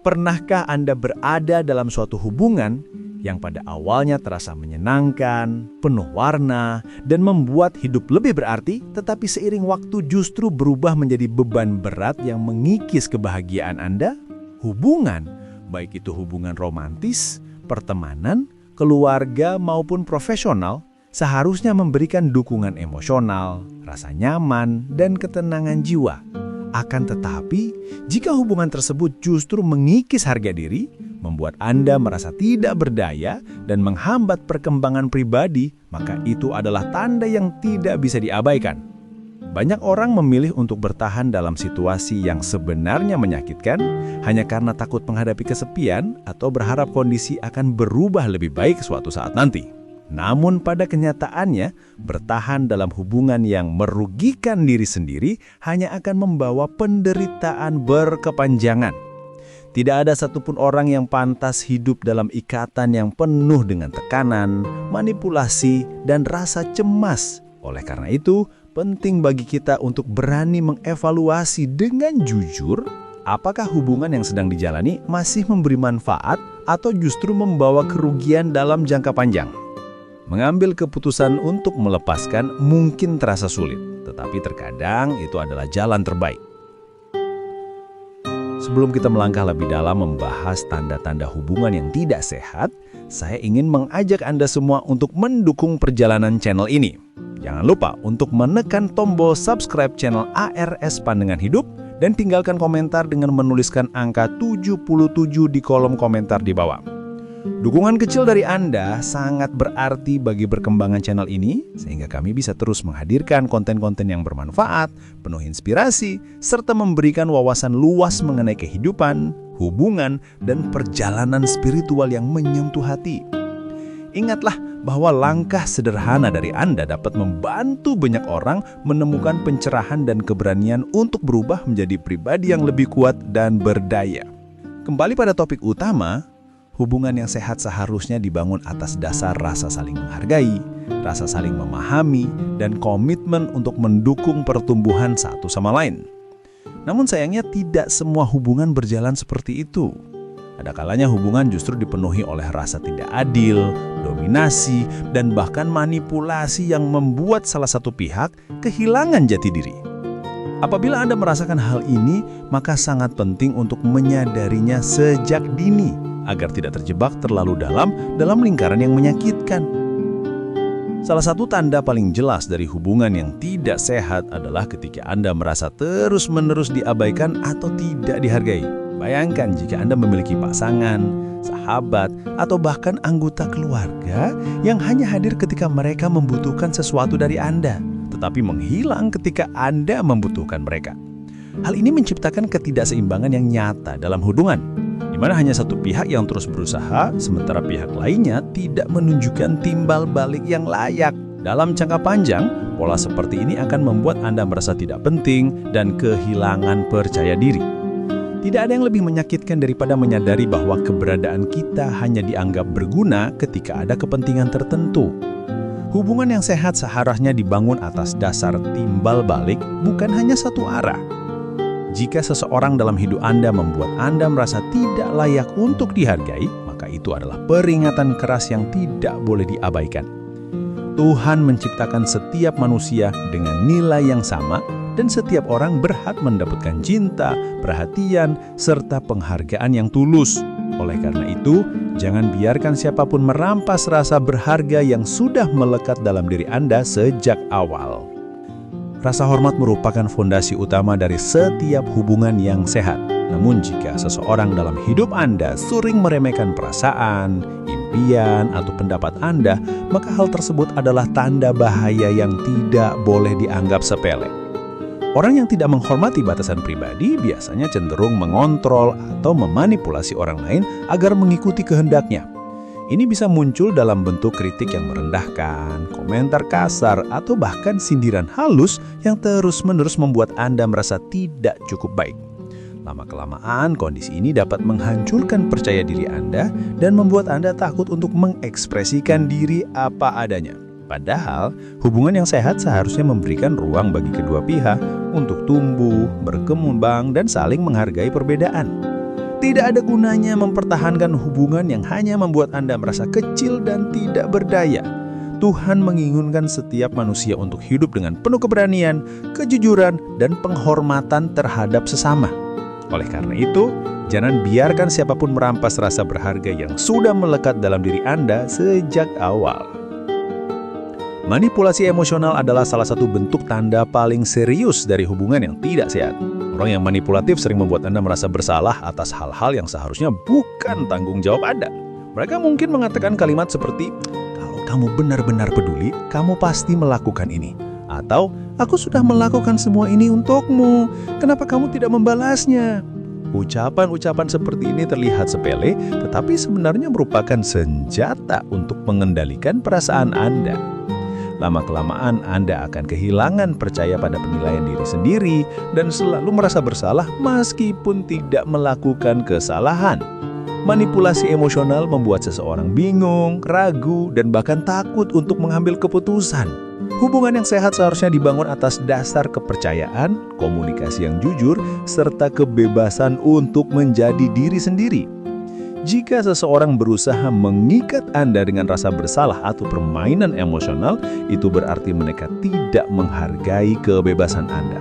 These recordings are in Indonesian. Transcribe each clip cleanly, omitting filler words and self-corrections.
Pernahkah Anda berada dalam suatu hubungan yang pada awalnya terasa menyenangkan, penuh warna, dan membuat hidup lebih berarti, tetapi seiring waktu justru berubah menjadi beban berat yang mengikis kebahagiaan Anda? Hubungan, baik itu hubungan romantis, pertemanan, keluarga maupun profesional, seharusnya memberikan dukungan emosional, rasa nyaman, dan ketenangan jiwa. Akan tetapi, jika hubungan tersebut justru mengikis harga diri, membuat Anda merasa tidak berdaya, dan menghambat perkembangan pribadi, maka itu adalah tanda yang tidak bisa diabaikan. Banyak orang memilih untuk bertahan dalam situasi yang sebenarnya menyakitkan, hanya karena takut menghadapi kesepian atau berharap kondisi akan berubah lebih baik suatu saat nanti. Namun pada kenyataannya, bertahan dalam hubungan yang merugikan diri sendiri hanya akan membawa penderitaan berkepanjangan. Tidak ada satupun orang yang pantas hidup dalam ikatan yang penuh dengan tekanan, manipulasi, dan rasa cemas. Oleh karena itu, penting bagi kita untuk berani mengevaluasi dengan jujur, apakah hubungan yang sedang dijalani masih memberi manfaat atau justru membawa kerugian dalam jangka panjang. Mengambil keputusan untuk melepaskan mungkin terasa sulit, tetapi terkadang itu adalah jalan terbaik. Sebelum kita melangkah lebih dalam membahas tanda-tanda hubungan yang tidak sehat, saya ingin mengajak Anda semua untuk mendukung perjalanan channel ini. Jangan lupa untuk menekan tombol subscribe channel ARS Pandangan Hidup dan tinggalkan komentar dengan menuliskan angka 77 di kolom komentar di bawah. Dukungan kecil dari Anda sangat berarti bagi perkembangan channel ini, sehingga kami bisa terus menghadirkan konten-konten yang bermanfaat, penuh inspirasi, serta memberikan wawasan luas mengenai kehidupan, hubungan, dan perjalanan spiritual yang menyentuh hati. Ingatlah bahwa langkah sederhana dari Anda dapat membantu banyak orang menemukan pencerahan dan keberanian untuk berubah menjadi pribadi yang lebih kuat dan berdaya. Kembali pada topik utama, hubungan yang sehat seharusnya dibangun atas dasar rasa saling menghargai, rasa saling memahami, dan komitmen untuk mendukung pertumbuhan satu sama lain. Namun sayangnya tidak semua hubungan berjalan seperti itu. Ada kalanya hubungan justru dipenuhi oleh rasa tidak adil, dominasi, dan bahkan manipulasi yang membuat salah satu pihak kehilangan jati diri. Apabila Anda merasakan hal ini, maka sangat penting untuk menyadarinya sejak dini, agar tidak terjebak terlalu dalam lingkaran yang menyakitkan. Salah satu tanda paling jelas dari hubungan yang tidak sehat adalah ketika Anda merasa terus-menerus diabaikan atau tidak dihargai. Bayangkan jika Anda memiliki pasangan, sahabat, atau bahkan anggota keluarga yang hanya hadir ketika mereka membutuhkan sesuatu dari Anda, tetapi menghilang ketika Anda membutuhkan mereka. Hal ini menciptakan ketidakseimbangan yang nyata dalam hubungan, di mana hanya satu pihak yang terus berusaha, sementara pihak lainnya tidak menunjukkan timbal balik yang layak. Dalam jangka panjang, pola seperti ini akan membuat Anda merasa tidak penting dan kehilangan percaya diri. Tidak ada yang lebih menyakitkan daripada menyadari bahwa keberadaan kita hanya dianggap berguna ketika ada kepentingan tertentu. Hubungan yang sehat seharusnya dibangun atas dasar timbal balik, bukan hanya satu arah. Jika seseorang dalam hidup Anda membuat Anda merasa tidak layak untuk dihargai, maka itu adalah peringatan keras yang tidak boleh diabaikan. Tuhan menciptakan setiap manusia dengan nilai yang sama, dan setiap orang berhak mendapatkan cinta, perhatian, serta penghargaan yang tulus. Oleh karena itu, jangan biarkan siapapun merampas rasa berharga yang sudah melekat dalam diri Anda sejak awal. Rasa hormat merupakan fondasi utama dari setiap hubungan yang sehat. Namun jika seseorang dalam hidup Anda sering meremehkan perasaan, impian, atau pendapat Anda, maka hal tersebut adalah tanda bahaya yang tidak boleh dianggap sepele. Orang yang tidak menghormati batasan pribadi biasanya cenderung mengontrol atau memanipulasi orang lain agar mengikuti kehendaknya. Ini bisa muncul dalam bentuk kritik yang merendahkan, komentar kasar, atau bahkan sindiran halus yang terus-menerus membuat Anda merasa tidak cukup baik. Lama-kelamaan, kondisi ini dapat menghancurkan percaya diri Anda dan membuat Anda takut untuk mengekspresikan diri apa adanya. Padahal, hubungan yang sehat seharusnya memberikan ruang bagi kedua pihak untuk tumbuh, berkembang, dan saling menghargai perbedaan. Tidak ada gunanya mempertahankan hubungan yang hanya membuat Anda merasa kecil dan tidak berdaya. Tuhan menginginkan setiap manusia untuk hidup dengan penuh keberanian, kejujuran, dan penghormatan terhadap sesama. Oleh karena itu, jangan biarkan siapapun merampas rasa berharga yang sudah melekat dalam diri Anda sejak awal. Manipulasi emosional adalah salah satu bentuk tanda paling serius dari hubungan yang tidak sehat. Orang yang manipulatif sering membuat Anda merasa bersalah atas hal-hal yang seharusnya bukan tanggung jawab Anda. Mereka mungkin mengatakan kalimat seperti, "Kalau kamu benar-benar peduli, kamu pasti melakukan ini." Atau, "Aku sudah melakukan semua ini untukmu, kenapa kamu tidak membalasnya?" Ucapan-ucapan seperti ini terlihat sepele, tetapi sebenarnya merupakan senjata untuk mengendalikan perasaan Anda. Lama-kelamaan Anda akan kehilangan percaya pada penilaian diri sendiri dan selalu merasa bersalah meskipun tidak melakukan kesalahan. Manipulasi emosional membuat seseorang bingung, ragu, dan bahkan takut untuk mengambil keputusan. Hubungan yang sehat seharusnya dibangun atas dasar kepercayaan, komunikasi yang jujur, serta kebebasan untuk menjadi diri sendiri. Jika seseorang berusaha mengikat Anda dengan rasa bersalah atau permainan emosional, itu berarti mereka tidak menghargai kebebasan Anda.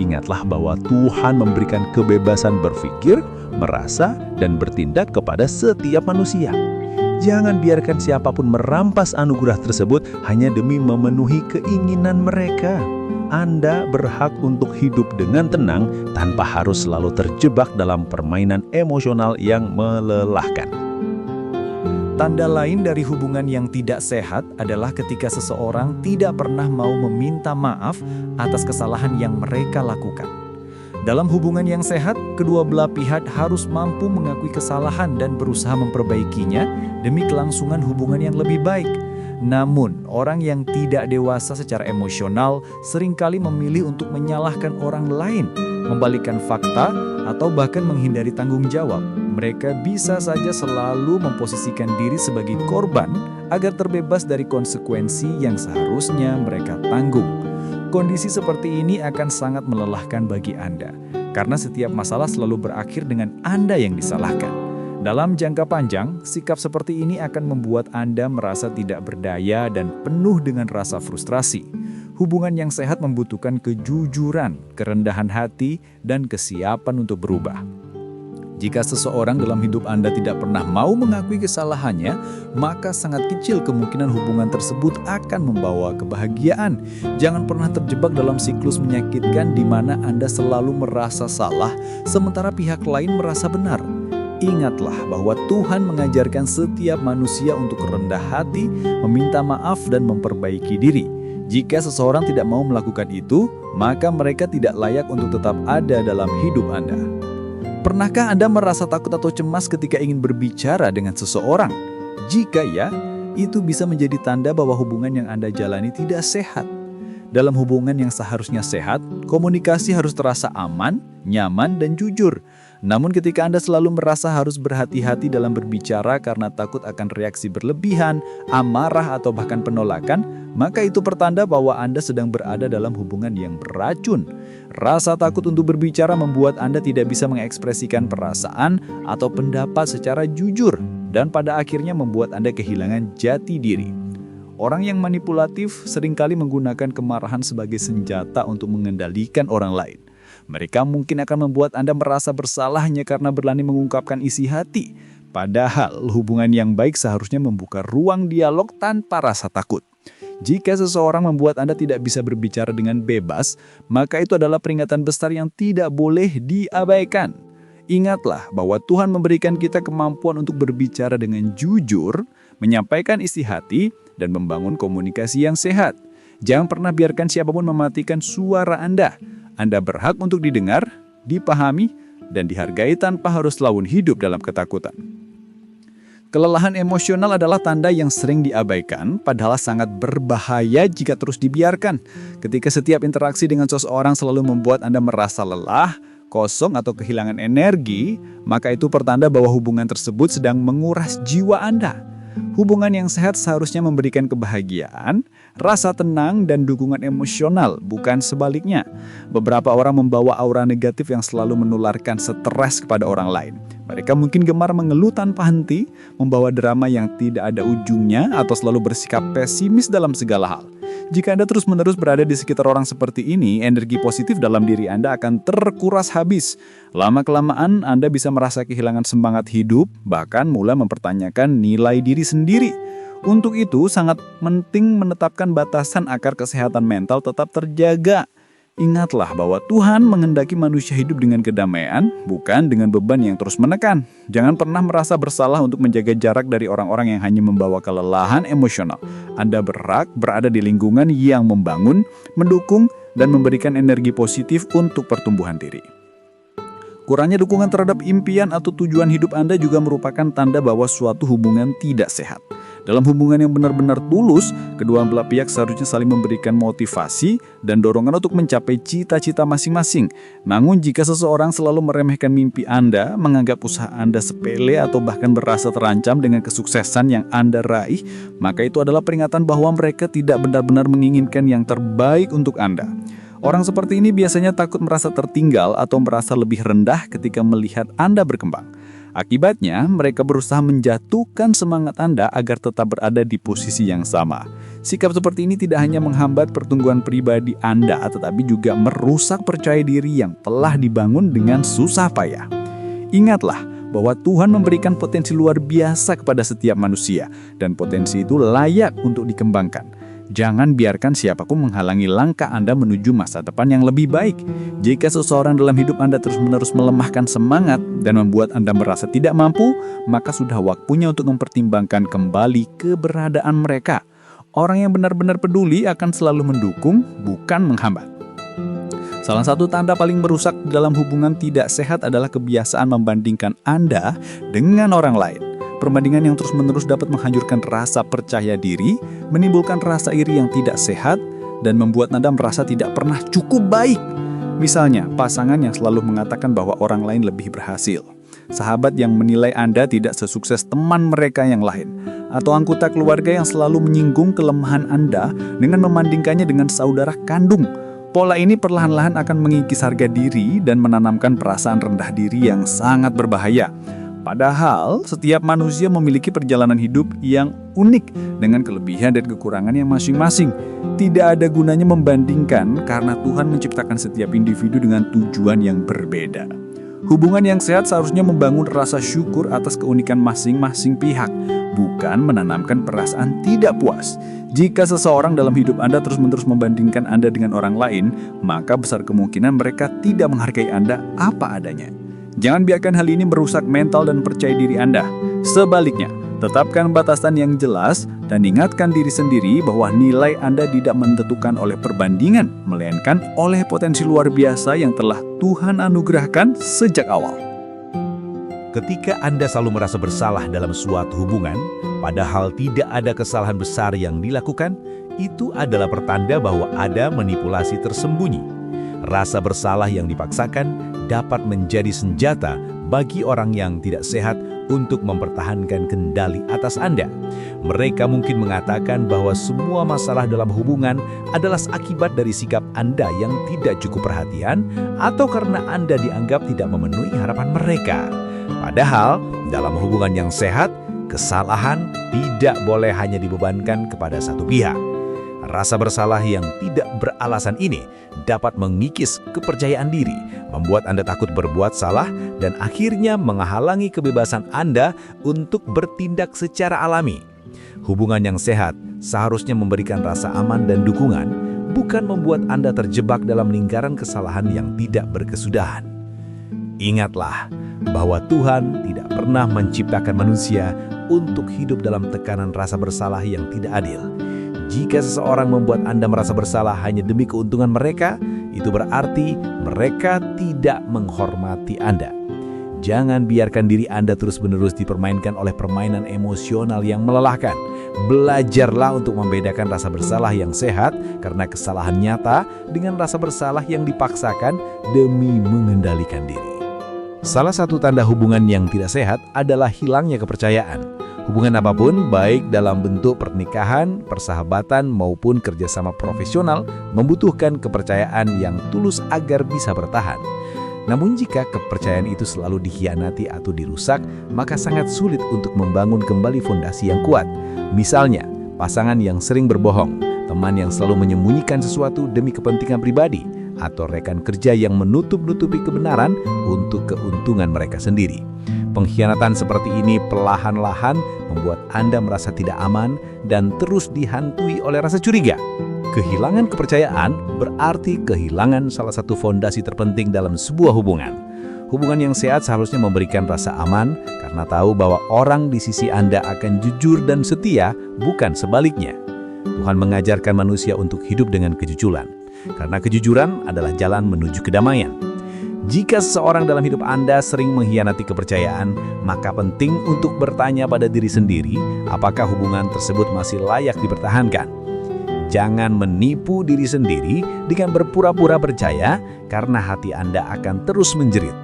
Ingatlah bahwa Tuhan memberikan kebebasan berpikir, merasa, dan bertindak kepada setiap manusia. Jangan biarkan siapapun merampas anugerah tersebut hanya demi memenuhi keinginan mereka. Anda berhak untuk hidup dengan tenang tanpa harus selalu terjebak dalam permainan emosional yang melelahkan. Tanda lain dari hubungan yang tidak sehat adalah ketika seseorang tidak pernah mau meminta maaf atas kesalahan yang mereka lakukan. Dalam hubungan yang sehat, kedua belah pihak harus mampu mengakui kesalahan dan berusaha memperbaikinya demi kelangsungan hubungan yang lebih baik. Namun, orang yang tidak dewasa secara emosional seringkali memilih untuk menyalahkan orang lain, membalikkan fakta, atau bahkan menghindari tanggung jawab. Mereka bisa saja selalu memposisikan diri sebagai korban agar terbebas dari konsekuensi yang seharusnya mereka tanggung. Kondisi seperti ini akan sangat melelahkan bagi Anda, karena setiap masalah selalu berakhir dengan Anda yang disalahkan. Dalam jangka panjang, sikap seperti ini akan membuat Anda merasa tidak berdaya dan penuh dengan rasa frustrasi. Hubungan yang sehat membutuhkan kejujuran, kerendahan hati, dan kesiapan untuk berubah. Jika seseorang dalam hidup Anda tidak pernah mau mengakui kesalahannya, maka sangat kecil kemungkinan hubungan tersebut akan membawa kebahagiaan. Jangan pernah terjebak dalam siklus menyakitkan di mana Anda selalu merasa salah, sementara pihak lain merasa benar. Ingatlah bahwa Tuhan mengajarkan setiap manusia untuk rendah hati, meminta maaf, dan memperbaiki diri. Jika seseorang tidak mau melakukan itu, maka mereka tidak layak untuk tetap ada dalam hidup Anda. Pernahkah Anda merasa takut atau cemas ketika ingin berbicara dengan seseorang? Jika ya, itu bisa menjadi tanda bahwa hubungan yang Anda jalani tidak sehat. Dalam hubungan yang seharusnya sehat, komunikasi harus terasa aman, nyaman, dan jujur. Namun ketika Anda selalu merasa harus berhati-hati dalam berbicara karena takut akan reaksi berlebihan, amarah, atau bahkan penolakan, maka itu pertanda bahwa Anda sedang berada dalam hubungan yang beracun. Rasa takut untuk berbicara membuat Anda tidak bisa mengekspresikan perasaan atau pendapat secara jujur, dan pada akhirnya membuat Anda kehilangan jati diri. Orang yang manipulatif seringkali menggunakan kemarahan sebagai senjata untuk mengendalikan orang lain. Mereka mungkin akan membuat Anda merasa bersalah hanya karena berani mengungkapkan isi hati. Padahal hubungan yang baik seharusnya membuka ruang dialog tanpa rasa takut. Jika seseorang membuat Anda tidak bisa berbicara dengan bebas, maka itu adalah peringatan besar yang tidak boleh diabaikan. Ingatlah bahwa Tuhan memberikan kita kemampuan untuk berbicara dengan jujur, menyampaikan isi hati, dan membangun komunikasi yang sehat. Jangan pernah biarkan siapapun mematikan suara Anda. Anda berhak untuk didengar, dipahami, dan dihargai tanpa harus selalu hidup dalam ketakutan. Kelelahan emosional adalah tanda yang sering diabaikan, padahal sangat berbahaya jika terus dibiarkan. Ketika setiap interaksi dengan seseorang selalu membuat Anda merasa lelah, kosong, atau kehilangan energi, maka itu pertanda bahwa hubungan tersebut sedang menguras jiwa Anda. Hubungan yang sehat seharusnya memberikan kebahagiaan, rasa tenang, dan dukungan emosional, bukan sebaliknya. Beberapa orang membawa aura negatif yang selalu menularkan stres kepada orang lain. Mereka mungkin gemar mengeluh tanpa henti, membawa drama yang tidak ada ujungnya, atau selalu bersikap pesimis dalam segala hal. Jika Anda terus-menerus berada di sekitar orang seperti ini, energi positif dalam diri Anda akan terkuras habis. Lama-kelamaan, Anda bisa merasa kehilangan semangat hidup, bahkan mulai mempertanyakan nilai diri sendiri. Untuk itu, sangat penting menetapkan batasan agar kesehatan mental tetap terjaga. Ingatlah bahwa Tuhan menghendaki manusia hidup dengan kedamaian, bukan dengan beban yang terus menekan. Jangan pernah merasa bersalah untuk menjaga jarak dari orang-orang yang hanya membawa kelelahan emosional. Anda berhak berada di lingkungan yang membangun, mendukung, dan memberikan energi positif untuk pertumbuhan diri. Kurangnya dukungan terhadap impian atau tujuan hidup Anda juga merupakan tanda bahwa suatu hubungan tidak sehat. Dalam hubungan yang benar-benar tulus, kedua belah pihak seharusnya saling memberikan motivasi dan dorongan untuk mencapai cita-cita masing-masing. Namun jika seseorang selalu meremehkan mimpi Anda, menganggap usaha Anda sepele atau bahkan berasa terancam dengan kesuksesan yang Anda raih, maka itu adalah peringatan bahwa mereka tidak benar-benar menginginkan yang terbaik untuk Anda. Orang seperti ini biasanya takut merasa tertinggal atau merasa lebih rendah ketika melihat Anda berkembang. Akibatnya, mereka berusaha menjatuhkan semangat Anda agar tetap berada di posisi yang sama. Sikap seperti ini tidak hanya menghambat pertumbuhan pribadi Anda, tetapi juga merusak percaya diri yang telah dibangun dengan susah payah. Ingatlah bahwa Tuhan memberikan potensi luar biasa kepada setiap manusia, dan potensi itu layak untuk dikembangkan. Jangan biarkan siapapun menghalangi langkah Anda menuju masa depan yang lebih baik. Jika seseorang dalam hidup Anda terus-menerus melemahkan semangat dan membuat Anda merasa tidak mampu, maka sudah waktunya untuk mempertimbangkan kembali keberadaan mereka. Orang yang benar-benar peduli akan selalu mendukung, bukan menghambat. Salah satu tanda paling merusak dalam hubungan tidak sehat adalah kebiasaan membandingkan Anda dengan orang lain. Perbandingan yang terus-menerus dapat menghancurkan rasa percaya diri, menimbulkan rasa iri yang tidak sehat, dan membuat Anda merasa tidak pernah cukup baik. Misalnya, pasangan yang selalu mengatakan bahwa orang lain lebih berhasil, sahabat yang menilai Anda tidak sesukses teman mereka yang lain, atau anggota keluarga yang selalu menyinggung kelemahan Anda dengan membandingkannya dengan saudara kandung. Pola ini perlahan-lahan akan mengikis harga diri dan menanamkan perasaan rendah diri yang sangat berbahaya. Padahal, setiap manusia memiliki perjalanan hidup yang unik dengan kelebihan dan kekurangannya masing-masing. Tidak ada gunanya membandingkan karena Tuhan menciptakan setiap individu dengan tujuan yang berbeda. Hubungan yang sehat seharusnya membangun rasa syukur atas keunikan masing-masing pihak, bukan menanamkan perasaan tidak puas. Jika seseorang dalam hidup Anda terus-menerus membandingkan Anda dengan orang lain, maka besar kemungkinan mereka tidak menghargai Anda apa adanya. Jangan biarkan hal ini merusak mental dan percaya diri Anda. Sebaliknya, tetapkan batasan yang jelas dan ingatkan diri sendiri bahwa nilai Anda tidak ditentukan oleh perbandingan, melainkan oleh potensi luar biasa yang telah Tuhan anugerahkan sejak awal. Ketika Anda selalu merasa bersalah dalam suatu hubungan, padahal tidak ada kesalahan besar yang dilakukan, itu adalah pertanda bahwa ada manipulasi tersembunyi. Rasa bersalah yang dipaksakan dapat menjadi senjata bagi orang yang tidak sehat untuk mempertahankan kendali atas Anda. Mereka mungkin mengatakan bahwa semua masalah dalam hubungan adalah akibat dari sikap Anda yang tidak cukup perhatian atau karena Anda dianggap tidak memenuhi harapan mereka. Padahal, dalam hubungan yang sehat, kesalahan tidak boleh hanya dibebankan kepada satu pihak. Rasa bersalah yang tidak beralasan ini dapat mengikis kepercayaan diri, membuat Anda takut berbuat salah, dan akhirnya menghalangi kebebasan Anda untuk bertindak secara alami. Hubungan yang sehat seharusnya memberikan rasa aman dan dukungan, bukan membuat Anda terjebak dalam lingkaran kesalahan yang tidak berkesudahan. Ingatlah bahwa Tuhan tidak pernah menciptakan manusia untuk hidup dalam tekanan rasa bersalah yang tidak adil. Jika seseorang membuat Anda merasa bersalah hanya demi keuntungan mereka, itu berarti mereka tidak menghormati Anda. Jangan biarkan diri Anda terus-menerus dipermainkan oleh permainan emosional yang melelahkan. Belajarlah untuk membedakan rasa bersalah yang sehat karena kesalahan nyata dengan rasa bersalah yang dipaksakan demi mengendalikan diri. Salah satu tanda hubungan yang tidak sehat adalah hilangnya kepercayaan. Hubungan apapun, baik dalam bentuk pernikahan, persahabatan, maupun kerjasama profesional, membutuhkan kepercayaan yang tulus agar bisa bertahan. Namun jika kepercayaan itu selalu dikhianati atau dirusak, maka sangat sulit untuk membangun kembali fondasi yang kuat. Misalnya, pasangan yang sering berbohong, teman yang selalu menyembunyikan sesuatu demi kepentingan pribadi, atau rekan kerja yang menutup-nutupi kebenaran untuk keuntungan mereka sendiri. Pengkhianatan seperti ini perlahan-lahan membuat Anda merasa tidak aman dan terus dihantui oleh rasa curiga. Kehilangan kepercayaan berarti kehilangan salah satu fondasi terpenting dalam sebuah hubungan. Hubungan yang sehat seharusnya memberikan rasa aman karena tahu bahwa orang di sisi Anda akan jujur dan setia, bukan sebaliknya. Tuhan mengajarkan manusia untuk hidup dengan kejujuran, karena kejujuran adalah jalan menuju kedamaian. Jika seseorang dalam hidup Anda sering mengkhianati kepercayaan, maka penting untuk bertanya pada diri sendiri, apakah hubungan tersebut masih layak dipertahankan. Jangan menipu diri sendiri dengan berpura-pura percaya, karena hati Anda akan terus menjerit.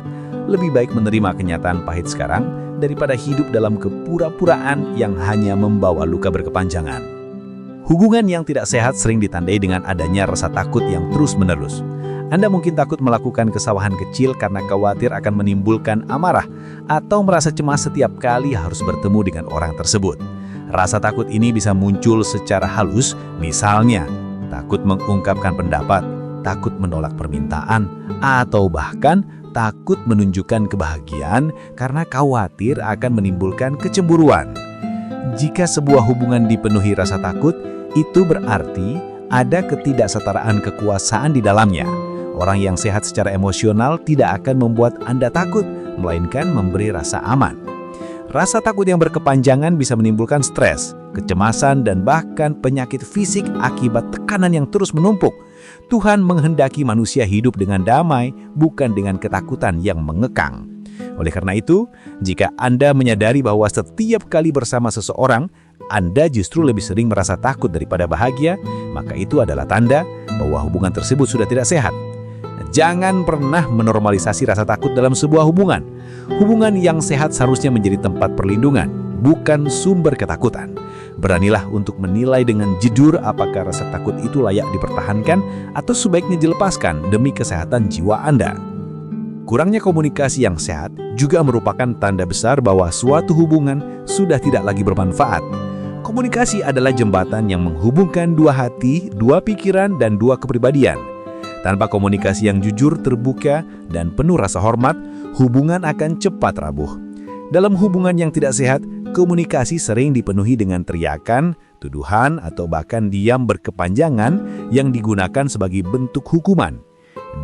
Lebih baik menerima kenyataan pahit sekarang daripada hidup dalam kepura-puraan yang hanya membawa luka berkepanjangan. Hubungan yang tidak sehat sering ditandai dengan adanya rasa takut yang terus-menerus. Anda mungkin takut melakukan kesalahan kecil karena khawatir akan menimbulkan amarah atau merasa cemas setiap kali harus bertemu dengan orang tersebut. Rasa takut ini bisa muncul secara halus, misalnya takut mengungkapkan pendapat, takut menolak permintaan, atau bahkan takut menunjukkan kebahagiaan karena khawatir akan menimbulkan kecemburuan. Jika sebuah hubungan dipenuhi rasa takut, itu berarti ada ketidaksetaraan kekuasaan di dalamnya. Orang yang sehat secara emosional tidak akan membuat Anda takut, melainkan memberi rasa aman. Rasa takut yang berkepanjangan bisa menimbulkan stres, kecemasan, dan bahkan penyakit fisik akibat tekanan yang terus menumpuk. Tuhan menghendaki manusia hidup dengan damai, bukan dengan ketakutan yang mengekang. Oleh karena itu, jika Anda menyadari bahwa setiap kali bersama seseorang, Anda justru lebih sering merasa takut daripada bahagia, maka itu adalah tanda bahwa hubungan tersebut sudah tidak sehat. Jangan pernah menormalisasi rasa takut dalam sebuah hubungan. Hubungan yang sehat seharusnya menjadi tempat perlindungan, bukan sumber ketakutan. Beranilah untuk menilai dengan jujur apakah rasa takut itu layak dipertahankan atau sebaiknya dilepaskan demi kesehatan jiwa Anda. Kurangnya komunikasi yang sehat juga merupakan tanda besar bahwa suatu hubungan sudah tidak lagi bermanfaat. Komunikasi adalah jembatan yang menghubungkan dua hati, dua pikiran, dan dua kepribadian. Tanpa komunikasi yang jujur, terbuka, dan penuh rasa hormat, hubungan akan cepat rapuh. Dalam hubungan yang tidak sehat, komunikasi sering dipenuhi dengan teriakan, tuduhan, atau bahkan diam berkepanjangan yang digunakan sebagai bentuk hukuman.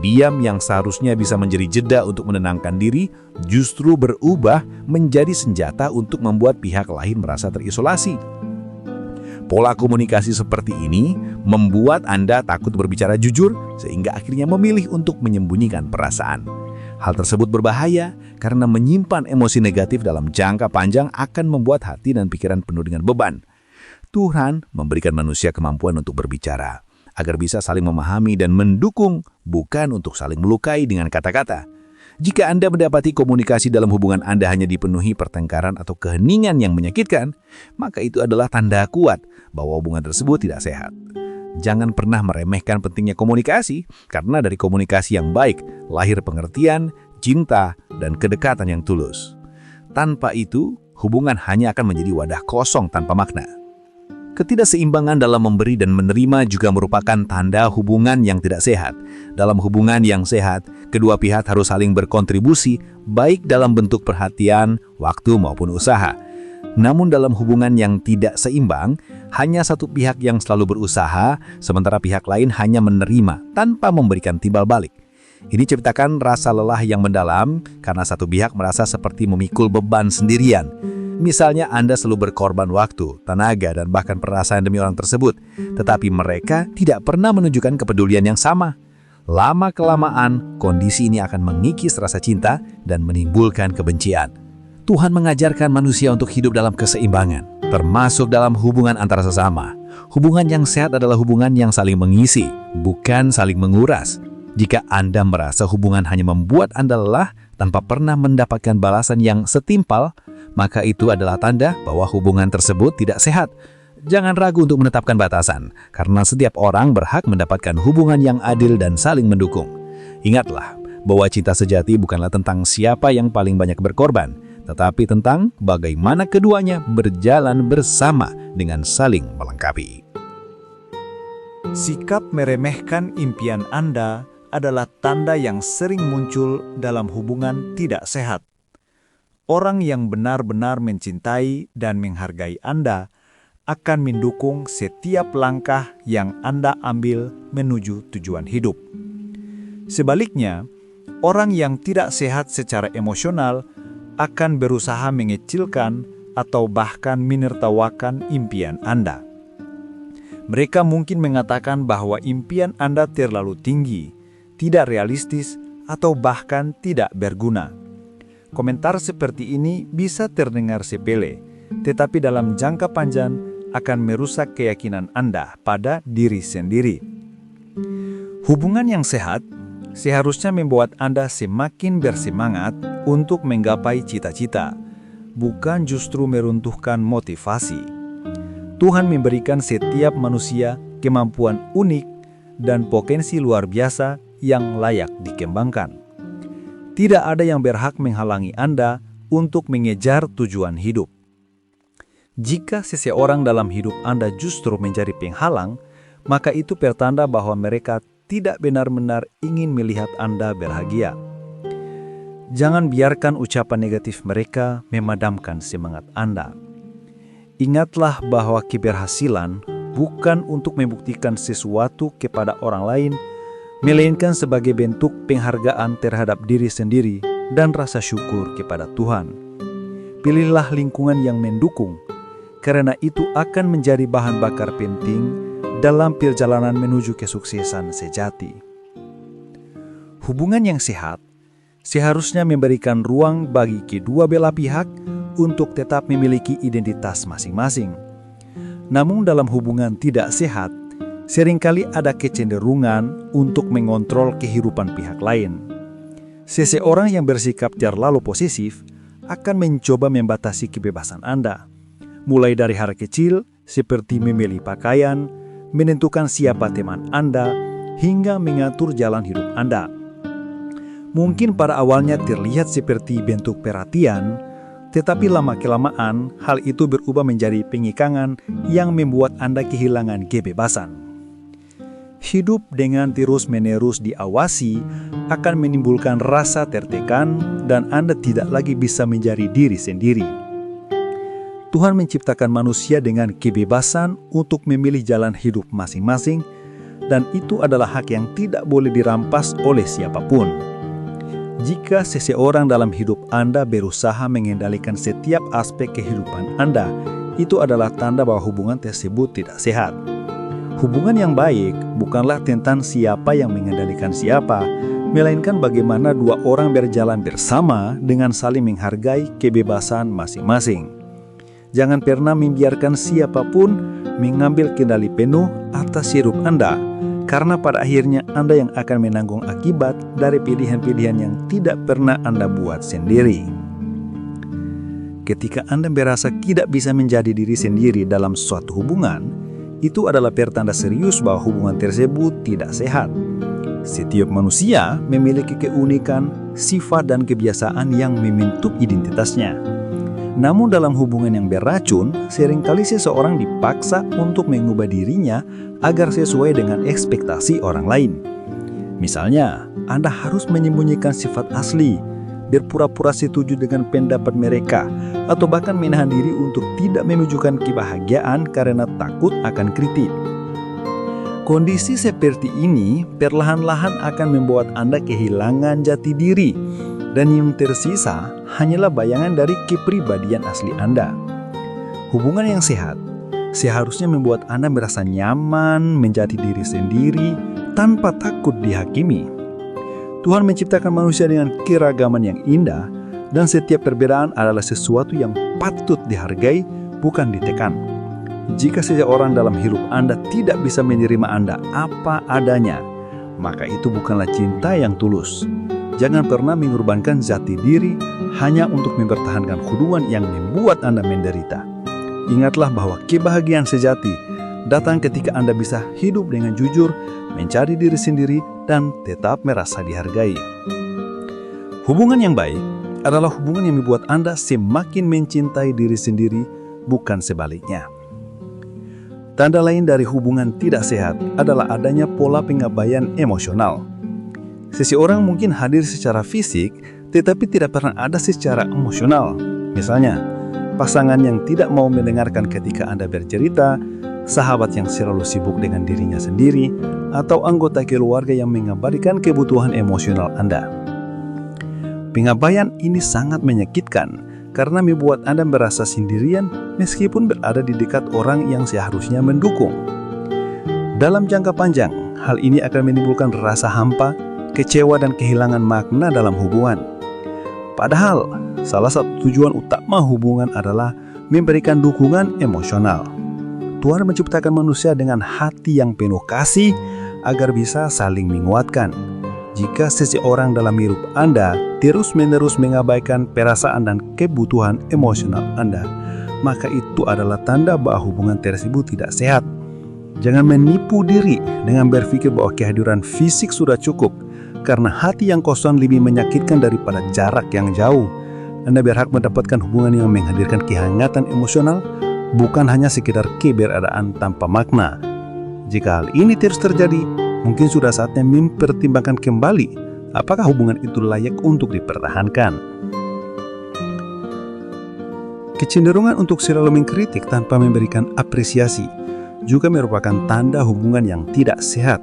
Diam yang seharusnya bisa menjadi jeda untuk menenangkan diri, justru berubah menjadi senjata untuk membuat pihak lain merasa terisolasi. Pola komunikasi seperti ini membuat Anda takut berbicara jujur, sehingga akhirnya memilih untuk menyembunyikan perasaan. Hal tersebut berbahaya karena menyimpan emosi negatif dalam jangka panjang akan membuat hati dan pikiran penuh dengan beban. Tuhan memberikan manusia kemampuan untuk berbicara, agar bisa saling memahami dan mendukung, bukan untuk saling melukai dengan kata-kata. Jika Anda mendapati komunikasi dalam hubungan Anda hanya dipenuhi pertengkaran atau keheningan yang menyakitkan, maka itu adalah tanda kuat bahwa hubungan tersebut tidak sehat. Jangan pernah meremehkan pentingnya komunikasi, karena dari komunikasi yang baik lahir pengertian, cinta, dan kedekatan yang tulus. Tanpa itu, hubungan hanya akan menjadi wadah kosong tanpa makna. Ketidakseimbangan dalam memberi dan menerima juga merupakan tanda hubungan yang tidak sehat. Dalam hubungan yang sehat, kedua pihak harus saling berkontribusi, baik dalam bentuk perhatian, waktu, maupun usaha. Namun dalam hubungan yang tidak seimbang, hanya satu pihak yang selalu berusaha, sementara pihak lain hanya menerima tanpa memberikan timbal balik. Ini ciptakan rasa lelah yang mendalam karena satu pihak merasa seperti memikul beban sendirian. Misalnya Anda selalu berkorban waktu, tenaga, dan bahkan perasaan demi orang tersebut, tetapi mereka tidak pernah menunjukkan kepedulian yang sama. Lama-kelamaan, kondisi ini akan mengikis rasa cinta dan menimbulkan kebencian. Tuhan mengajarkan manusia untuk hidup dalam keseimbangan, termasuk dalam hubungan antara sesama. Hubungan yang sehat adalah hubungan yang saling mengisi, bukan saling menguras. Jika Anda merasa hubungan hanya membuat Anda lelah tanpa pernah mendapatkan balasan yang setimpal, maka itu adalah tanda bahwa hubungan tersebut tidak sehat. Jangan ragu untuk menetapkan batasan, karena setiap orang berhak mendapatkan hubungan yang adil dan saling mendukung. Ingatlah bahwa cinta sejati bukanlah tentang siapa yang paling banyak berkorban, tetapi tentang bagaimana keduanya berjalan bersama dengan saling melengkapi. Sikap meremehkan impian Anda adalah tanda yang sering muncul dalam hubungan tidak sehat. Orang yang benar-benar mencintai dan menghargai Anda akan mendukung setiap langkah yang Anda ambil menuju tujuan hidup. Sebaliknya, orang yang tidak sehat secara emosional akan berusaha mengecilkan atau bahkan menertawakan impian Anda. Mereka mungkin mengatakan bahwa impian Anda terlalu tinggi, tidak realistis, atau bahkan tidak berguna. Komentar seperti ini bisa terdengar sepele, tetapi dalam jangka panjang akan merusak keyakinan Anda pada diri sendiri. Hubungan yang sehat seharusnya membuat Anda semakin bersemangat untuk menggapai cita-cita, bukan justru meruntuhkan motivasi. Tuhan memberikan setiap manusia kemampuan unik dan potensi luar biasa yang layak dikembangkan. Tidak ada yang berhak menghalangi Anda untuk mengejar tujuan hidup. Jika seseorang dalam hidup Anda justru menjadi penghalang, maka itu pertanda bahwa mereka tidak benar-benar ingin melihat Anda bahagia. Jangan biarkan ucapan negatif mereka memadamkan semangat Anda. Ingatlah bahwa keberhasilan bukan untuk membuktikan sesuatu kepada orang lain, melainkan sebagai bentuk penghargaan terhadap diri sendiri dan rasa syukur kepada Tuhan. Pilihlah lingkungan yang mendukung, karena itu akan menjadi bahan bakar penting dalam perjalanan menuju kesuksesan sejati. Hubungan yang sehat seharusnya memberikan ruang bagi kedua belah pihak untuk tetap memiliki identitas masing-masing. Namun dalam hubungan tidak sehat, seringkali ada kecenderungan untuk mengontrol kehidupan pihak lain. Seseorang yang bersikap terlalu posesif akan mencoba membatasi kebebasan Anda, mulai dari hal kecil seperti memilih pakaian, menentukan siapa teman Anda, hingga mengatur jalan hidup Anda. Mungkin pada awalnya terlihat seperti bentuk perhatian, tetapi lama-kelamaan hal itu berubah menjadi pengikangan yang membuat Anda kehilangan kebebasan. Hidup dengan terus-menerus diawasi akan menimbulkan rasa tertekan dan Anda tidak lagi bisa menjadi diri sendiri. Tuhan menciptakan manusia dengan kebebasan untuk memilih jalan hidup masing-masing, dan itu adalah hak yang tidak boleh dirampas oleh siapapun. Jika seseorang dalam hidup Anda berusaha mengendalikan setiap aspek kehidupan Anda, itu adalah tanda bahwa hubungan tersebut tidak sehat. Hubungan yang baik bukanlah tentang siapa yang mengendalikan siapa, melainkan bagaimana dua orang berjalan bersama dengan saling menghargai kebebasan masing-masing. Jangan pernah membiarkan siapapun mengambil kendali penuh atas hidup Anda, karena pada akhirnya Anda yang akan menanggung akibat dari pilihan-pilihan yang tidak pernah Anda buat sendiri. Ketika Anda merasa tidak bisa menjadi diri sendiri dalam suatu hubungan, itu adalah pertanda serius bahwa hubungan tersebut tidak sehat. Setiap manusia memiliki keunikan, sifat, dan kebiasaan yang membentuk identitasnya. Namun dalam hubungan yang beracun, seringkali seseorang dipaksa untuk mengubah dirinya agar sesuai dengan ekspektasi orang lain. Misalnya, Anda harus menyembunyikan sifat asli, berpura-pura setuju dengan pendapat mereka, atau bahkan menahan diri untuk tidak menunjukkan kebahagiaan karena takut akan kritik. Kondisi seperti ini perlahan-lahan akan membuat Anda kehilangan jati diri, dan yang tersisa hanyalah bayangan dari kepribadian asli Anda. Hubungan yang sehat seharusnya membuat Anda merasa nyaman menjadi diri sendiri tanpa takut dihakimi. Tuhan menciptakan manusia dengan keragaman yang indah, dan setiap perbedaan adalah sesuatu yang patut dihargai, bukan ditekan. Jika seseorang dalam hidup Anda tidak bisa menerima Anda apa adanya, maka itu bukanlah cinta yang tulus. Jangan pernah mengorbankan jati diri hanya untuk mempertahankan hubungan yang membuat Anda menderita. Ingatlah bahwa kebahagiaan sejati datang ketika Anda bisa hidup dengan jujur, mencari diri sendiri, dan tetap merasa dihargai. Hubungan yang baik adalah hubungan yang membuat Anda semakin mencintai diri sendiri, bukan sebaliknya. Tanda lain dari hubungan tidak sehat adalah adanya pola pengabaian emosional. Seseorang mungkin hadir secara fisik, tetapi tidak pernah ada secara emosional. Misalnya, pasangan yang tidak mau mendengarkan ketika Anda bercerita, sahabat yang selalu sibuk dengan dirinya sendiri, atau anggota keluarga yang mengabaikan kebutuhan emosional Anda. Pengabaian ini sangat menyakitkan karena membuat Anda merasa sendirian meskipun berada di dekat orang yang seharusnya mendukung. Dalam jangka panjang, hal ini akan menimbulkan rasa hampa, kecewa, dan kehilangan makna dalam hubungan. Padahal, salah satu tujuan utama hubungan adalah memberikan dukungan emosional. Tuhan menciptakan manusia dengan hati yang penuh kasih agar bisa saling menguatkan. Jika seseorang dalam hidup Anda terus-menerus mengabaikan perasaan dan kebutuhan emosional Anda, maka itu adalah tanda bahwa hubungan tersebut tidak sehat. Jangan menipu diri dengan berpikir bahwa kehadiran fisik sudah cukup, karena hati yang kosong lebih menyakitkan daripada jarak yang jauh. Anda berhak mendapatkan hubungan yang menghadirkan kehangatan emosional, bukan hanya sekedar keberadaan tanpa makna. Jika hal ini terus terjadi, mungkin sudah saatnya mempertimbangkan kembali apakah hubungan itu layak untuk dipertahankan. Kecenderungan untuk selalu mengkritik tanpa memberikan apresiasi juga merupakan tanda hubungan yang tidak sehat.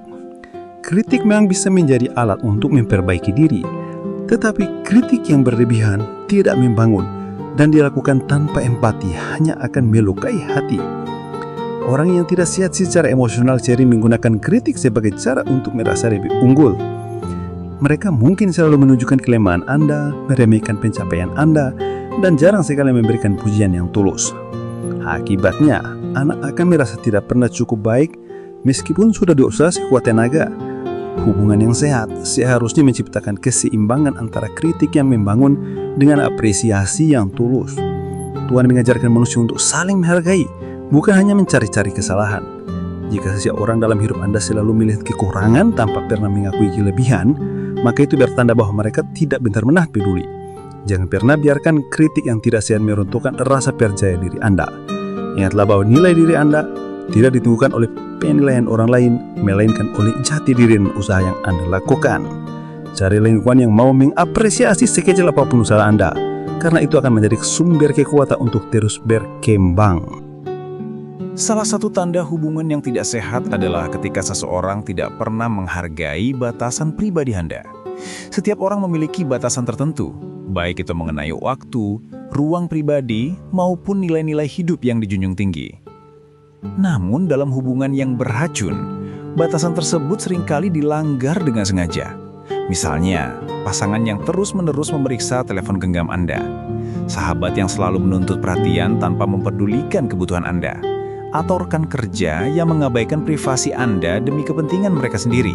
Kritik memang bisa menjadi alat untuk memperbaiki diri, tetapi kritik yang berlebihan tidak membangun dan dilakukan tanpa empati hanya akan melukai hati. Orang yang tidak sehat secara emosional sering menggunakan kritik sebagai cara untuk merasa lebih unggul. Mereka mungkin selalu menunjukkan kelemahan Anda, meremehkan pencapaian Anda, dan jarang sekali memberikan pujian yang tulus. Akibatnya, anak akan merasa tidak pernah cukup baik meskipun sudah berusaha sekuat tenaga. Hubungan yang sehat seharusnya menciptakan keseimbangan antara kritik yang membangun dengan apresiasi yang tulus. Tuhan mengajarkan manusia untuk saling menghargai, bukan hanya mencari-cari kesalahan. Jika seseorang dalam hidup Anda selalu melihat kekurangan tanpa pernah mengakui kelebihan, maka itu bertanda bahwa mereka tidak benar-benar peduli. Jangan pernah biarkan kritik yang tidak sehat meruntuhkan rasa percaya diri Anda. Ingatlah bahwa nilai diri Anda tidak ditentukan oleh penilaian orang lain, melainkan oleh jati diri dan usaha yang Anda lakukan. Cari lingkungan yang mau mengapresiasi sekecil apapun usaha Anda, karena itu akan menjadi sumber kekuatan untuk terus berkembang. Salah satu tanda hubungan yang tidak sehat adalah ketika seseorang tidak pernah menghargai batasan pribadi Anda. Setiap orang memiliki batasan tertentu, baik itu mengenai waktu, ruang pribadi, maupun nilai-nilai hidup yang dijunjung tinggi. Namun dalam hubungan yang beracun, batasan tersebut seringkali dilanggar dengan sengaja. Misalnya, pasangan yang terus-menerus memeriksa telepon genggam Anda, sahabat yang selalu menuntut perhatian tanpa mempedulikan kebutuhan Anda, atau rekan kerja yang mengabaikan privasi Anda demi kepentingan mereka sendiri.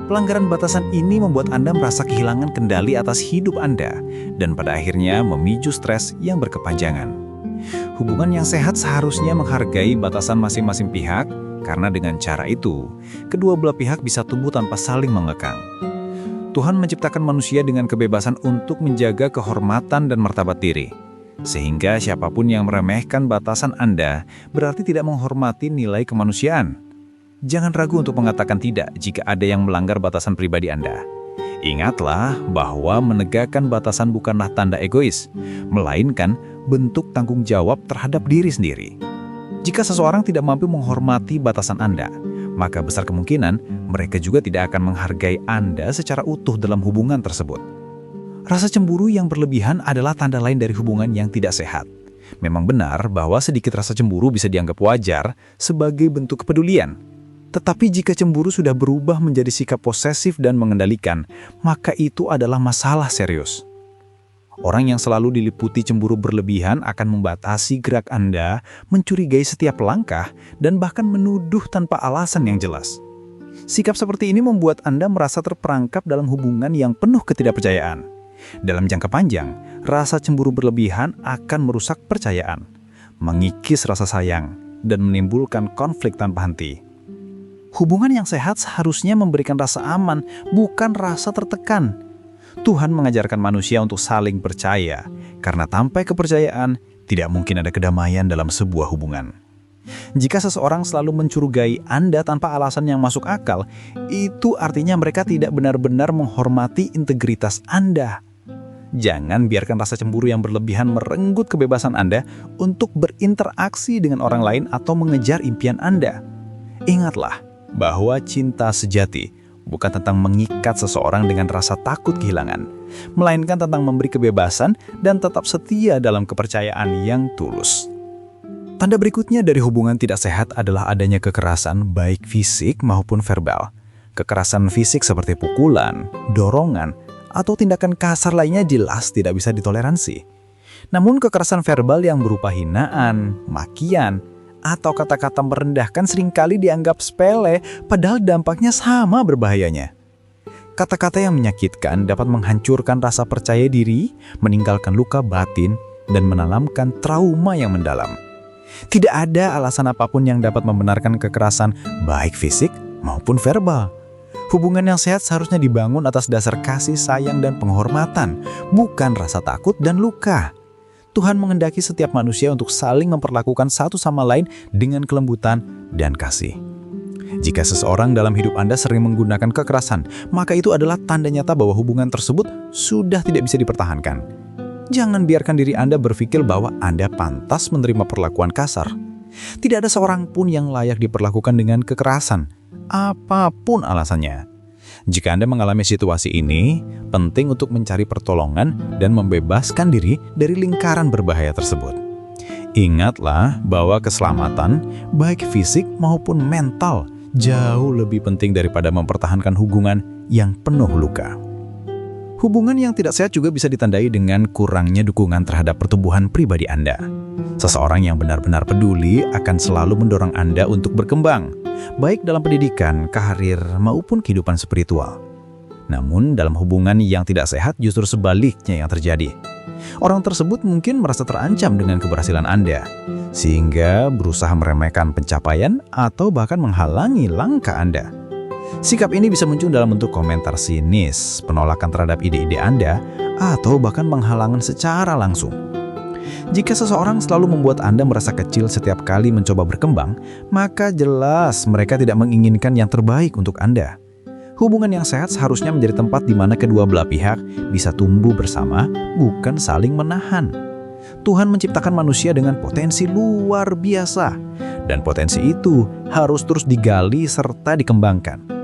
Pelanggaran batasan ini membuat Anda merasa kehilangan kendali atas hidup Anda dan pada akhirnya memicu stres yang berkepanjangan. Hubungan yang sehat seharusnya menghargai batasan masing-masing pihak, karena dengan cara itu, kedua belah pihak bisa tumbuh tanpa saling mengekang. Tuhan menciptakan manusia dengan kebebasan untuk menjaga kehormatan dan martabat diri. Sehingga siapapun yang meremehkan batasan Anda berarti tidak menghormati nilai kemanusiaan. Jangan ragu untuk mengatakan tidak jika ada yang melanggar batasan pribadi Anda. Ingatlah bahwa menegakkan batasan bukanlah tanda egois, melainkan bentuk tanggung jawab terhadap diri sendiri. Jika seseorang tidak mampu menghormati batasan Anda, maka besar kemungkinan mereka juga tidak akan menghargai Anda secara utuh dalam hubungan tersebut. Rasa cemburu yang berlebihan adalah tanda lain dari hubungan yang tidak sehat. Memang benar bahwa sedikit rasa cemburu bisa dianggap wajar sebagai bentuk kepedulian. Tetapi jika cemburu sudah berubah menjadi sikap posesif dan mengendalikan, maka itu adalah masalah serius. Orang yang selalu diliputi cemburu berlebihan akan membatasi gerak Anda, mencurigai setiap langkah, dan bahkan menuduh tanpa alasan yang jelas. Sikap seperti ini membuat Anda merasa terperangkap dalam hubungan yang penuh ketidakpercayaan. Dalam jangka panjang, rasa cemburu berlebihan akan merusak percayaan, mengikis rasa sayang, dan menimbulkan konflik tanpa henti. Hubungan yang sehat seharusnya memberikan rasa aman, bukan rasa tertekan. Tuhan mengajarkan manusia untuk saling percaya, karena tanpa kepercayaan, tidak mungkin ada kedamaian dalam sebuah hubungan. Jika seseorang selalu mencurigai Anda tanpa alasan yang masuk akal, itu artinya mereka tidak benar-benar menghormati integritas Anda. Jangan biarkan rasa cemburu yang berlebihan merenggut kebebasan Anda untuk berinteraksi dengan orang lain atau mengejar impian Anda. Ingatlah bahwa cinta sejati bukan tentang mengikat seseorang dengan rasa takut kehilangan, melainkan tentang memberi kebebasan dan tetap setia dalam kepercayaan yang tulus. Tanda berikutnya dari hubungan tidak sehat adalah adanya kekerasan baik fisik maupun verbal. Kekerasan fisik seperti pukulan, dorongan, atau tindakan kasar lainnya jelas tidak bisa ditoleransi. Namun kekerasan verbal yang berupa hinaan, makian, atau kata-kata merendahkan seringkali dianggap sepele, padahal dampaknya sama berbahayanya. Kata-kata yang menyakitkan dapat menghancurkan rasa percaya diri, meninggalkan luka batin, dan menanamkan trauma yang mendalam. Tidak ada alasan apapun yang dapat membenarkan kekerasan baik fisik maupun verbal. Hubungan yang sehat seharusnya dibangun atas dasar kasih sayang dan penghormatan, bukan rasa takut dan luka. Tuhan menghendaki setiap manusia untuk saling memperlakukan satu sama lain dengan kelembutan dan kasih. Jika seseorang dalam hidup Anda sering menggunakan kekerasan, maka itu adalah tanda nyata bahwa hubungan tersebut sudah tidak bisa dipertahankan. Jangan biarkan diri Anda berpikir bahwa Anda pantas menerima perlakuan kasar. Tidak ada seorang pun yang layak diperlakukan dengan kekerasan, apapun alasannya. Jika Anda mengalami situasi ini, penting untuk mencari pertolongan dan membebaskan diri dari lingkaran berbahaya tersebut. Ingatlah bahwa keselamatan, baik fisik maupun mental, jauh lebih penting daripada mempertahankan hubungan yang penuh luka. Hubungan yang tidak sehat juga bisa ditandai dengan kurangnya dukungan terhadap pertumbuhan pribadi Anda. Seseorang yang benar-benar peduli akan selalu mendorong Anda untuk berkembang, baik dalam pendidikan, karir, maupun kehidupan spiritual. Namun, dalam hubungan yang tidak sehat justru sebaliknya yang terjadi. Orang tersebut mungkin merasa terancam dengan keberhasilan Anda, sehingga berusaha meremehkan pencapaian atau bahkan menghalangi langkah Anda. Sikap ini bisa muncul dalam bentuk komentar sinis, penolakan terhadap ide-ide Anda, atau bahkan penghalangan secara langsung. Jika seseorang selalu membuat Anda merasa kecil setiap kali mencoba berkembang, maka jelas mereka tidak menginginkan yang terbaik untuk Anda. Hubungan yang sehat seharusnya menjadi tempat di mana kedua belah pihak bisa tumbuh bersama, bukan saling menahan. Tuhan menciptakan manusia dengan potensi luar biasa, dan potensi itu harus terus digali serta dikembangkan.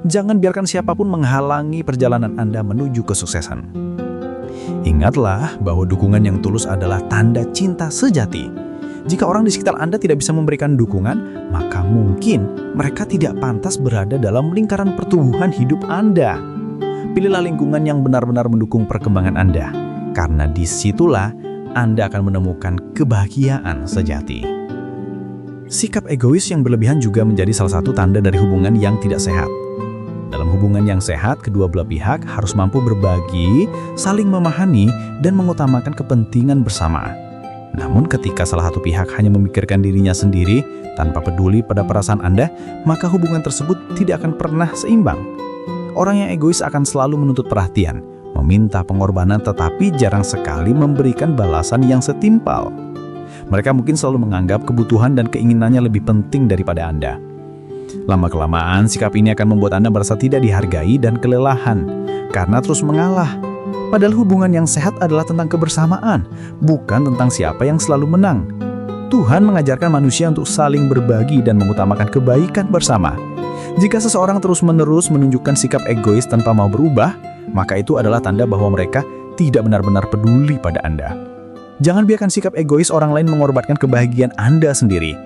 Jangan biarkan siapapun menghalangi perjalanan Anda menuju kesuksesan. Ingatlah bahwa dukungan yang tulus adalah tanda cinta sejati. Jika orang di sekitar Anda tidak bisa memberikan dukungan, maka mungkin mereka tidak pantas berada dalam lingkaran pertumbuhan hidup Anda. Pilihlah lingkungan yang benar-benar mendukung perkembangan Anda, karena disitulah Anda akan menemukan kebahagiaan sejati. Sikap egois yang berlebihan juga menjadi salah satu tanda dari hubungan yang tidak sehat. Dalam hubungan yang sehat, kedua belah pihak harus mampu berbagi, saling memahami, dan mengutamakan kepentingan bersama. Namun ketika salah satu pihak hanya memikirkan dirinya sendiri tanpa peduli pada perasaan Anda, maka hubungan tersebut tidak akan pernah seimbang. Orang yang egois akan selalu menuntut perhatian, meminta pengorbanan, tetapi jarang sekali memberikan balasan yang setimpal. Mereka mungkin selalu menganggap kebutuhan dan keinginannya lebih penting daripada Anda. Lama-kelamaan, sikap ini akan membuat Anda merasa tidak dihargai dan kelelahan karena terus mengalah. Padahal hubungan yang sehat adalah tentang kebersamaan, bukan tentang siapa yang selalu menang. Tuhan mengajarkan manusia untuk saling berbagi dan mengutamakan kebaikan bersama. Jika seseorang terus-menerus menunjukkan sikap egois tanpa mau berubah, maka itu adalah tanda bahwa mereka tidak benar-benar peduli pada Anda. Jangan biarkan sikap egois orang lain mengorbankan kebahagiaan Anda sendiri.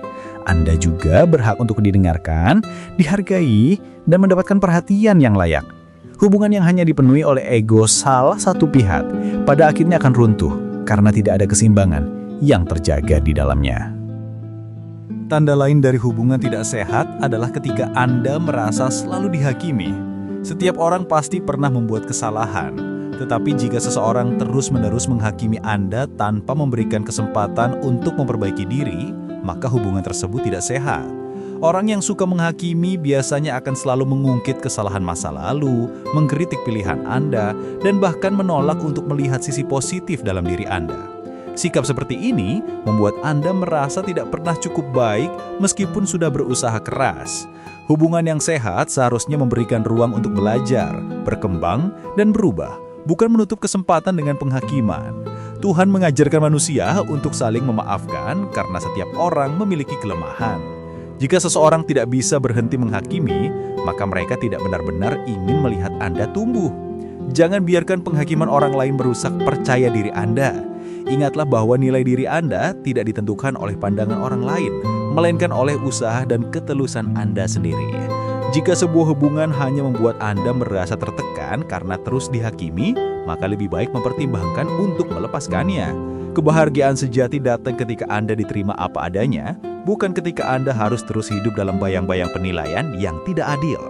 Anda juga berhak untuk didengarkan, dihargai, dan mendapatkan perhatian yang layak. Hubungan yang hanya dipenuhi oleh ego salah satu pihak, pada akhirnya akan runtuh karena tidak ada keseimbangan yang terjaga di dalamnya. Tanda lain dari hubungan tidak sehat adalah ketika Anda merasa selalu dihakimi. Setiap orang pasti pernah membuat kesalahan, tetapi jika seseorang terus-menerus menghakimi Anda tanpa memberikan kesempatan untuk memperbaiki diri, maka hubungan tersebut tidak sehat. Orang yang suka menghakimi biasanya akan selalu mengungkit kesalahan masa lalu, mengkritik pilihan Anda, dan bahkan menolak untuk melihat sisi positif dalam diri Anda. Sikap seperti ini membuat Anda merasa tidak pernah cukup baik meskipun sudah berusaha keras. Hubungan yang sehat seharusnya memberikan ruang untuk belajar, berkembang, dan berubah, bukan menutup kesempatan dengan penghakiman. Tuhan mengajarkan manusia untuk saling memaafkan karena setiap orang memiliki kelemahan. Jika seseorang tidak bisa berhenti menghakimi, maka mereka tidak benar-benar ingin melihat Anda tumbuh. Jangan biarkan penghakiman orang lain merusak percaya diri Anda. Ingatlah bahwa nilai diri Anda tidak ditentukan oleh pandangan orang lain, melainkan oleh usaha dan ketulusan Anda sendiri. Jika sebuah hubungan hanya membuat Anda merasa tertekan karena terus dihakimi, maka lebih baik mempertimbangkan untuk melepaskannya. Kebahagiaan sejati datang ketika Anda diterima apa adanya, bukan ketika Anda harus terus hidup dalam bayang-bayang penilaian yang tidak adil.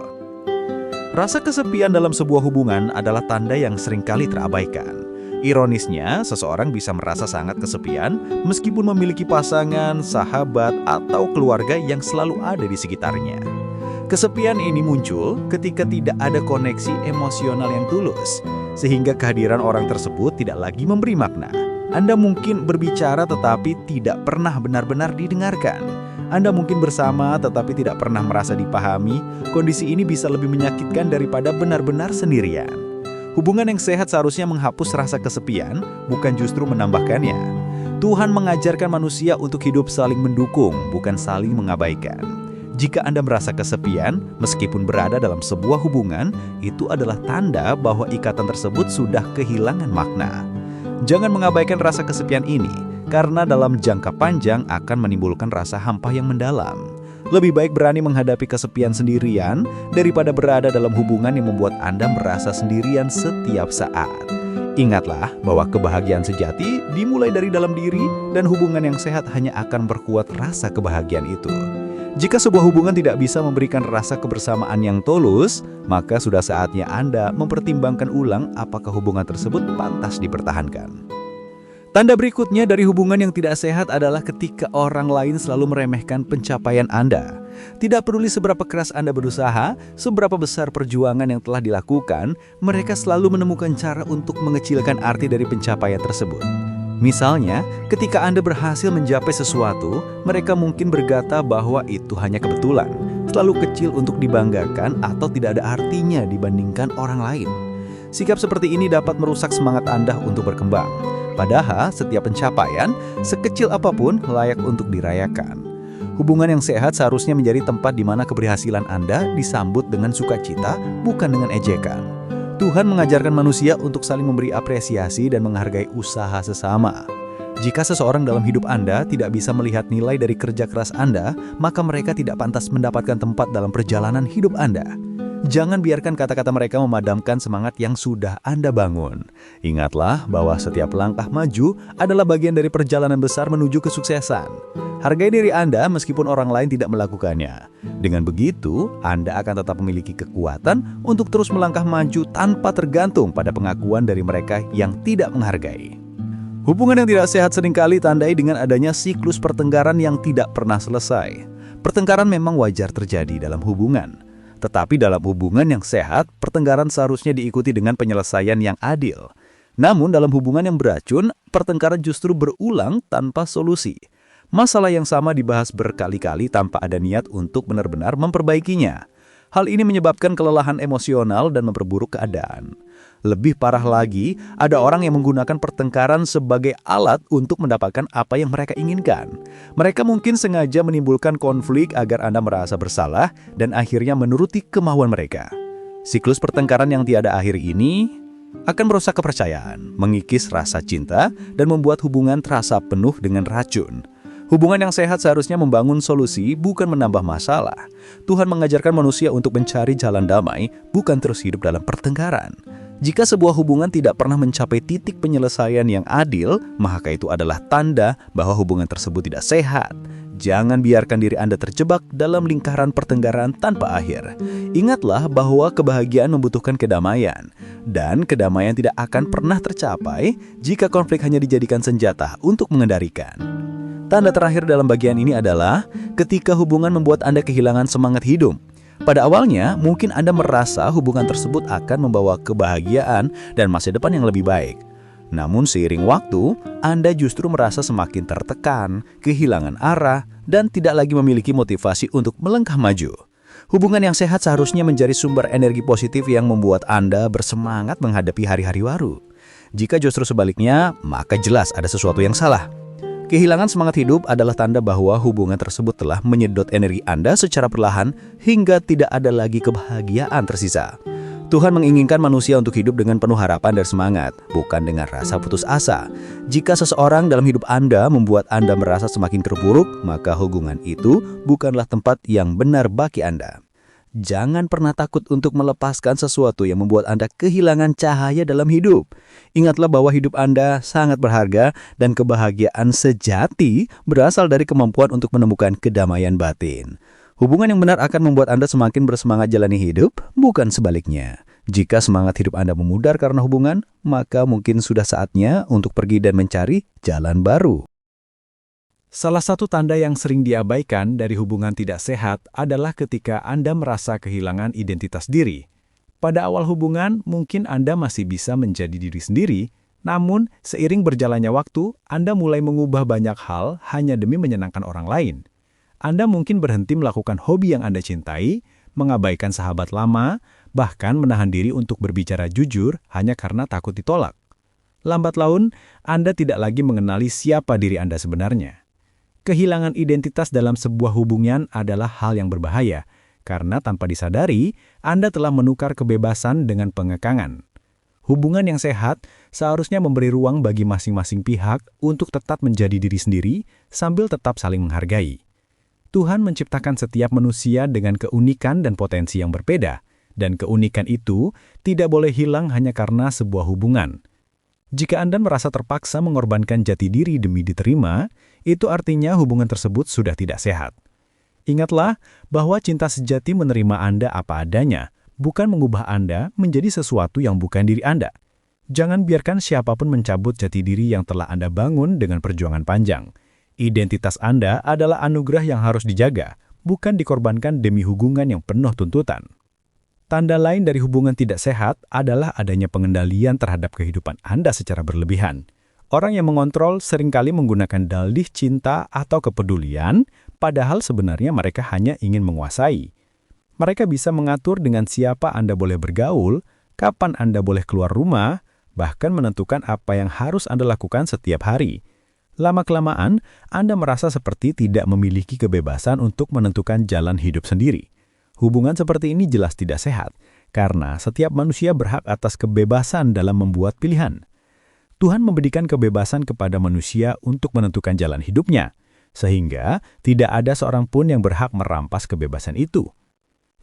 Rasa kesepian dalam sebuah hubungan adalah tanda yang seringkali terabaikan. Ironisnya, seseorang bisa merasa sangat kesepian meskipun memiliki pasangan, sahabat, atau keluarga yang selalu ada di sekitarnya. Kesepian ini muncul ketika tidak ada koneksi emosional yang tulus, sehingga kehadiran orang tersebut tidak lagi memberi makna. Anda mungkin berbicara tetapi tidak pernah benar-benar didengarkan. Anda mungkin bersama tetapi tidak pernah merasa dipahami. Kondisi ini bisa lebih menyakitkan daripada benar-benar sendirian. Hubungan yang sehat seharusnya menghapus rasa kesepian, bukan justru menambahkannya. Tuhan mengajarkan manusia untuk hidup saling mendukung, bukan saling mengabaikan. Jika Anda merasa kesepian, meskipun berada dalam sebuah hubungan, itu adalah tanda bahwa ikatan tersebut sudah kehilangan makna. Jangan mengabaikan rasa kesepian ini, karena dalam jangka panjang akan menimbulkan rasa hampa yang mendalam. Lebih baik berani menghadapi kesepian sendirian daripada berada dalam hubungan yang membuat Anda merasa sendirian setiap saat. Ingatlah bahwa kebahagiaan sejati dimulai dari dalam diri dan hubungan yang sehat hanya akan berkuat rasa kebahagiaan itu. Jika sebuah hubungan tidak bisa memberikan rasa kebersamaan yang tulus, maka sudah saatnya Anda mempertimbangkan ulang apakah hubungan tersebut pantas dipertahankan. Tanda berikutnya dari hubungan yang tidak sehat adalah ketika orang lain selalu meremehkan pencapaian Anda. Tidak peduli seberapa keras Anda berusaha, seberapa besar perjuangan yang telah dilakukan, mereka selalu menemukan cara untuk mengecilkan arti dari pencapaian tersebut. Misalnya, ketika Anda berhasil mencapai sesuatu, mereka mungkin berkata bahwa itu hanya kebetulan, terlalu kecil untuk dibanggakan atau tidak ada artinya dibandingkan orang lain. Sikap seperti ini dapat merusak semangat Anda untuk berkembang. Padahal setiap pencapaian, sekecil apapun, layak untuk dirayakan. Hubungan yang sehat seharusnya menjadi tempat di mana keberhasilan Anda disambut dengan sukacita, bukan dengan ejekan. Tuhan mengajarkan manusia untuk saling memberi apresiasi dan menghargai usaha sesama. Jika seseorang dalam hidup Anda tidak bisa melihat nilai dari kerja keras Anda, maka mereka tidak pantas mendapatkan tempat dalam perjalanan hidup Anda. Jangan biarkan kata-kata mereka memadamkan semangat yang sudah Anda bangun. Ingatlah bahwa setiap langkah maju adalah bagian dari perjalanan besar menuju kesuksesan. Hargai diri Anda meskipun orang lain tidak melakukannya. Dengan begitu, Anda akan tetap memiliki kekuatan untuk terus melangkah maju tanpa tergantung pada pengakuan dari mereka yang tidak menghargai. Hubungan yang tidak sehat seringkali tandai dengan adanya siklus pertengkaran yang tidak pernah selesai. Pertengkaran memang wajar terjadi dalam hubungan. Tetapi dalam hubungan yang sehat, pertengkaran seharusnya diikuti dengan penyelesaian yang adil. Namun dalam hubungan yang beracun, pertengkaran justru berulang tanpa solusi. Masalah yang sama dibahas berkali-kali tanpa ada niat untuk benar-benar memperbaikinya. Hal ini menyebabkan kelelahan emosional dan memperburuk keadaan. Lebih parah lagi, ada orang yang menggunakan pertengkaran sebagai alat untuk mendapatkan apa yang mereka inginkan. Mereka mungkin sengaja menimbulkan konflik agar Anda merasa bersalah dan akhirnya menuruti kemauan mereka. Siklus pertengkaran yang tiada akhir ini akan merusak kepercayaan, mengikis rasa cinta, dan membuat hubungan terasa penuh dengan racun. Hubungan yang sehat seharusnya membangun solusi, bukan menambah masalah. Tuhan mengajarkan manusia untuk mencari jalan damai, bukan terus hidup dalam pertengkaran. Jika sebuah hubungan tidak pernah mencapai titik penyelesaian yang adil, maka itu adalah tanda bahwa hubungan tersebut tidak sehat. Jangan biarkan diri Anda terjebak dalam lingkaran pertengkaran tanpa akhir. Ingatlah bahwa kebahagiaan membutuhkan kedamaian, dan kedamaian tidak akan pernah tercapai jika konflik hanya dijadikan senjata untuk mengendalikan. Tanda terakhir dalam bagian ini adalah ketika hubungan membuat Anda kehilangan semangat hidup. Pada awalnya, mungkin Anda merasa hubungan tersebut akan membawa kebahagiaan dan masa depan yang lebih baik. Namun seiring waktu, Anda justru merasa semakin tertekan, kehilangan arah, dan tidak lagi memiliki motivasi untuk melangkah maju. Hubungan yang sehat seharusnya menjadi sumber energi positif yang membuat Anda bersemangat menghadapi hari-hari baru. Jika justru sebaliknya, maka jelas ada sesuatu yang salah. Kehilangan semangat hidup adalah tanda bahwa hubungan tersebut telah menyedot energi Anda secara perlahan hingga tidak ada lagi kebahagiaan tersisa. Tuhan menginginkan manusia untuk hidup dengan penuh harapan dan semangat, bukan dengan rasa putus asa. Jika seseorang dalam hidup Anda membuat Anda merasa semakin terpuruk, maka hubungan itu bukanlah tempat yang benar bagi Anda. Jangan pernah takut untuk melepaskan sesuatu yang membuat Anda kehilangan cahaya dalam hidup. Ingatlah bahwa hidup Anda sangat berharga dan kebahagiaan sejati berasal dari kemampuan untuk menemukan kedamaian batin. Hubungan yang benar akan membuat Anda semakin bersemangat jalani hidup, bukan sebaliknya. Jika semangat hidup Anda memudar karena hubungan, maka mungkin sudah saatnya untuk pergi dan mencari jalan baru. Salah satu tanda yang sering diabaikan dari hubungan tidak sehat adalah ketika Anda merasa kehilangan identitas diri. Pada awal hubungan, mungkin Anda masih bisa menjadi diri sendiri, namun seiring berjalannya waktu, Anda mulai mengubah banyak hal hanya demi menyenangkan orang lain. Anda mungkin berhenti melakukan hobi yang Anda cintai, mengabaikan sahabat lama, bahkan menahan diri untuk berbicara jujur hanya karena takut ditolak. Lambat laun, Anda tidak lagi mengenali siapa diri Anda sebenarnya. Kehilangan identitas dalam sebuah hubungan adalah hal yang berbahaya, karena tanpa disadari, Anda telah menukar kebebasan dengan pengekangan. Hubungan yang sehat seharusnya memberi ruang bagi masing-masing pihak untuk tetap menjadi diri sendiri sambil tetap saling menghargai. Tuhan menciptakan setiap manusia dengan keunikan dan potensi yang berbeda, dan keunikan itu tidak boleh hilang hanya karena sebuah hubungan. Jika Anda merasa terpaksa mengorbankan jati diri demi diterima, itu artinya hubungan tersebut sudah tidak sehat. Ingatlah bahwa cinta sejati menerima Anda apa adanya, bukan mengubah Anda menjadi sesuatu yang bukan diri Anda. Jangan biarkan siapapun mencabut jati diri yang telah Anda bangun dengan perjuangan panjang. Identitas Anda adalah anugerah yang harus dijaga, bukan dikorbankan demi hubungan yang penuh tuntutan. Tanda lain dari hubungan tidak sehat adalah adanya pengendalian terhadap kehidupan Anda secara berlebihan. Orang yang mengontrol seringkali menggunakan dalih cinta atau kepedulian, padahal sebenarnya mereka hanya ingin menguasai. Mereka bisa mengatur dengan siapa Anda boleh bergaul, kapan Anda boleh keluar rumah, bahkan menentukan apa yang harus Anda lakukan setiap hari. Lama-kelamaan, Anda merasa seperti tidak memiliki kebebasan untuk menentukan jalan hidup sendiri. Hubungan seperti ini jelas tidak sehat, karena setiap manusia berhak atas kebebasan dalam membuat pilihan. Tuhan memberikan kebebasan kepada manusia untuk menentukan jalan hidupnya, sehingga tidak ada seorang pun yang berhak merampas kebebasan itu.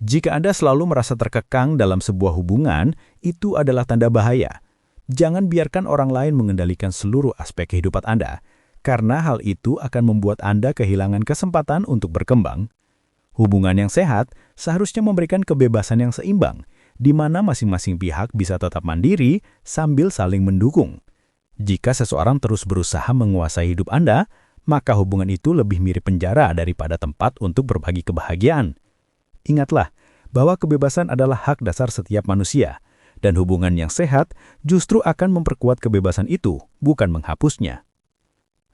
Jika Anda selalu merasa terkekang dalam sebuah hubungan, itu adalah tanda bahaya. Jangan biarkan orang lain mengendalikan seluruh aspek kehidupan Anda, karena hal itu akan membuat Anda kehilangan kesempatan untuk berkembang. Hubungan yang sehat seharusnya memberikan kebebasan yang seimbang, di mana masing-masing pihak bisa tetap mandiri sambil saling mendukung. Jika seseorang terus berusaha menguasai hidup Anda, maka hubungan itu lebih mirip penjara daripada tempat untuk berbagi kebahagiaan. Ingatlah bahwa kebebasan adalah hak dasar setiap manusia, dan hubungan yang sehat justru akan memperkuat kebebasan itu, bukan menghapusnya.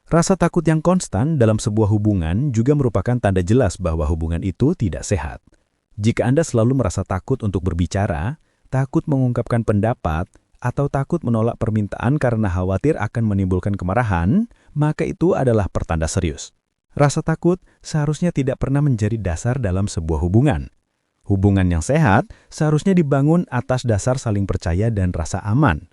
Rasa takut yang konstan dalam sebuah hubungan juga merupakan tanda jelas bahwa hubungan itu tidak sehat. Jika Anda selalu merasa takut untuk berbicara, takut mengungkapkan pendapat, atau takut menolak permintaan karena khawatir akan menimbulkan kemarahan, maka itu adalah pertanda serius. Rasa takut seharusnya tidak pernah menjadi dasar dalam sebuah hubungan. Hubungan yang sehat seharusnya dibangun atas dasar saling percaya dan rasa aman.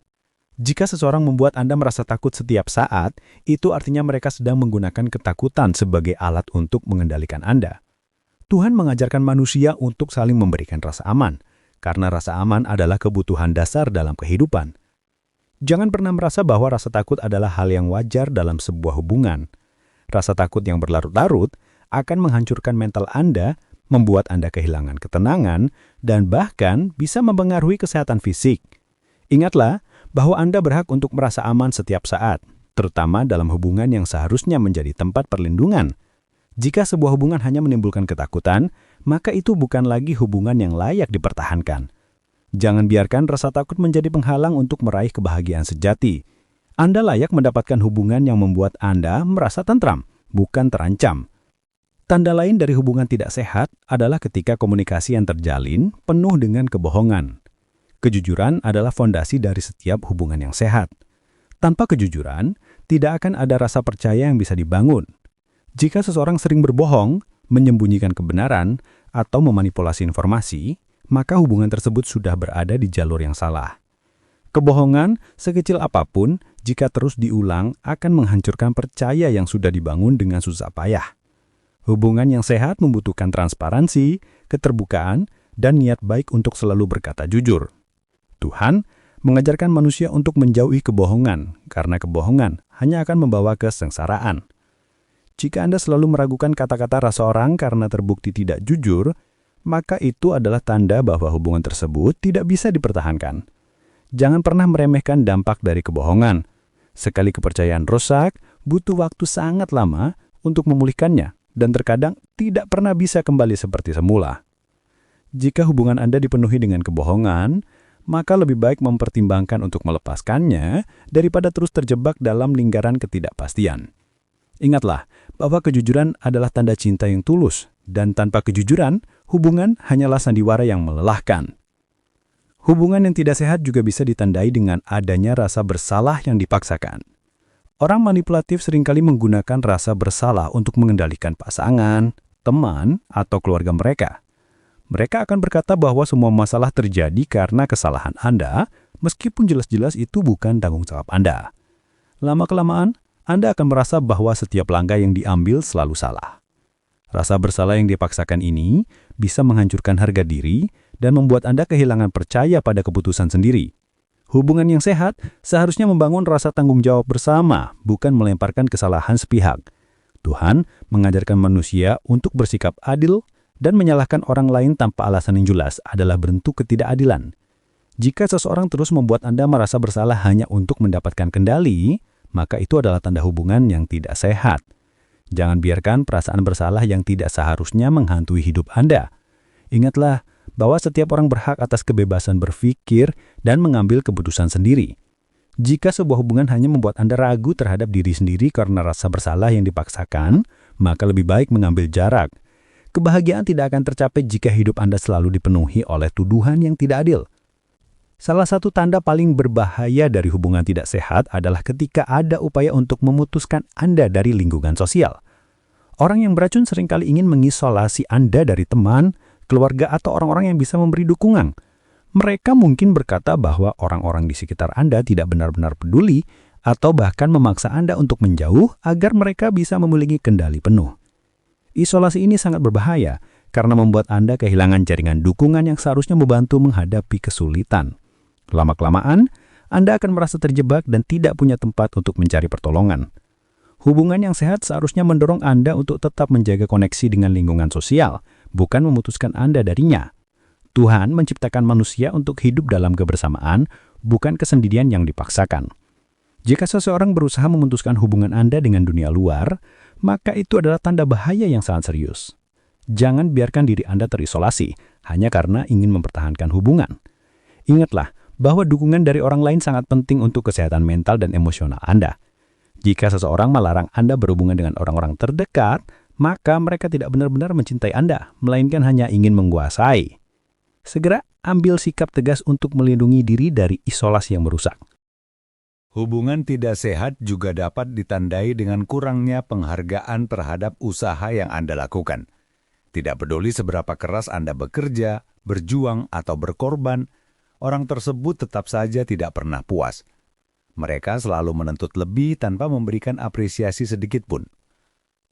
Jika seseorang membuat Anda merasa takut setiap saat, itu artinya mereka sedang menggunakan ketakutan sebagai alat untuk mengendalikan Anda. Tuhan mengajarkan manusia untuk saling memberikan rasa aman, karena rasa aman adalah kebutuhan dasar dalam kehidupan. Jangan pernah merasa bahwa rasa takut adalah hal yang wajar dalam sebuah hubungan. Rasa takut yang berlarut-larut akan menghancurkan mental Anda, membuat Anda kehilangan ketenangan, dan bahkan bisa mempengaruhi kesehatan fisik. Ingatlah bahwa Anda berhak untuk merasa aman setiap saat, terutama dalam hubungan yang seharusnya menjadi tempat perlindungan. Jika sebuah hubungan hanya menimbulkan ketakutan, maka itu bukan lagi hubungan yang layak dipertahankan. Jangan biarkan rasa takut menjadi penghalang untuk meraih kebahagiaan sejati. Anda layak mendapatkan hubungan yang membuat Anda merasa tentram, bukan terancam. Tanda lain dari hubungan tidak sehat adalah ketika komunikasi yang terjalin penuh dengan kebohongan. Kejujuran adalah fondasi dari setiap hubungan yang sehat. Tanpa kejujuran, tidak akan ada rasa percaya yang bisa dibangun. Jika seseorang sering berbohong, menyembunyikan kebenaran, atau memanipulasi informasi, maka hubungan tersebut sudah berada di jalur yang salah. Kebohongan, sekecil apapun, jika terus diulang, akan menghancurkan percaya yang sudah dibangun dengan susah payah. Hubungan yang sehat membutuhkan transparansi, keterbukaan, dan niat baik untuk selalu berkata jujur. Tuhan mengajarkan manusia untuk menjauhi kebohongan, karena kebohongan hanya akan membawa kesengsaraan. Jika Anda selalu meragukan kata-kata seseorang karena terbukti tidak jujur, maka itu adalah tanda bahwa hubungan tersebut tidak bisa dipertahankan. Jangan pernah meremehkan dampak dari kebohongan. Sekali kepercayaan rusak, butuh waktu sangat lama untuk memulihkannya, dan terkadang tidak pernah bisa kembali seperti semula. Jika hubungan Anda dipenuhi dengan kebohongan, maka lebih baik mempertimbangkan untuk melepaskannya daripada terus terjebak dalam lingkaran ketidakpastian. Ingatlah bahwa kejujuran adalah tanda cinta yang tulus, dan tanpa kejujuran, hubungan hanyalah sandiwara yang melelahkan. Hubungan yang tidak sehat juga bisa ditandai dengan adanya rasa bersalah yang dipaksakan. Orang manipulatif seringkali menggunakan rasa bersalah untuk mengendalikan pasangan, teman, atau keluarga mereka. Mereka akan berkata bahwa semua masalah terjadi karena kesalahan Anda, meskipun jelas-jelas itu bukan tanggung jawab Anda. Lama-kelamaan, Anda akan merasa bahwa setiap langkah yang diambil selalu salah. Rasa bersalah yang dipaksakan ini bisa menghancurkan harga diri dan membuat Anda kehilangan percaya pada keputusan sendiri. Hubungan yang sehat seharusnya membangun rasa tanggung jawab bersama, bukan melemparkan kesalahan sepihak. Tuhan mengajarkan manusia untuk bersikap adil, dan menyalahkan orang lain tanpa alasan yang jelas adalah bentuk ketidakadilan. Jika seseorang terus membuat Anda merasa bersalah hanya untuk mendapatkan kendali, maka itu adalah tanda hubungan yang tidak sehat. Jangan biarkan perasaan bersalah yang tidak seharusnya menghantui hidup Anda. Ingatlah bahwa setiap orang berhak atas kebebasan berpikir dan mengambil keputusan sendiri. Jika sebuah hubungan hanya membuat Anda ragu terhadap diri sendiri karena rasa bersalah yang dipaksakan, maka lebih baik mengambil jarak. Kebahagiaan tidak akan tercapai jika hidup Anda selalu dipenuhi oleh tuduhan yang tidak adil. Salah satu tanda paling berbahaya dari hubungan tidak sehat adalah ketika ada upaya untuk memutuskan Anda dari lingkungan sosial. Orang yang beracun seringkali ingin mengisolasi Anda dari teman, keluarga, atau orang-orang yang bisa memberi dukungan. Mereka mungkin berkata bahwa orang-orang di sekitar Anda tidak benar-benar peduli, atau bahkan memaksa Anda untuk menjauh agar mereka bisa memiliki kendali penuh. Isolasi ini sangat berbahaya karena membuat Anda kehilangan jaringan dukungan yang seharusnya membantu menghadapi kesulitan. Lama-kelamaan, Anda akan merasa terjebak dan tidak punya tempat untuk mencari pertolongan. Hubungan yang sehat seharusnya mendorong Anda untuk tetap menjaga koneksi dengan lingkungan sosial, bukan memutuskan Anda darinya. Tuhan menciptakan manusia untuk hidup dalam kebersamaan, bukan kesendirian yang dipaksakan. Jika seseorang berusaha memutuskan hubungan Anda dengan dunia luar, maka itu adalah tanda bahaya yang sangat serius. Jangan biarkan diri Anda terisolasi hanya karena ingin mempertahankan hubungan. Ingatlah bahwa dukungan dari orang lain sangat penting untuk kesehatan mental dan emosional Anda. Jika seseorang melarang Anda berhubungan dengan orang-orang terdekat, maka mereka tidak benar-benar mencintai Anda, melainkan hanya ingin menguasai. Segera ambil sikap tegas untuk melindungi diri dari isolasi yang merusak. Hubungan tidak sehat juga dapat ditandai dengan kurangnya penghargaan terhadap usaha yang Anda lakukan. Tidak peduli seberapa keras Anda bekerja, berjuang, atau berkorban, orang tersebut tetap saja tidak pernah puas. Mereka selalu menuntut lebih tanpa memberikan apresiasi sedikit pun.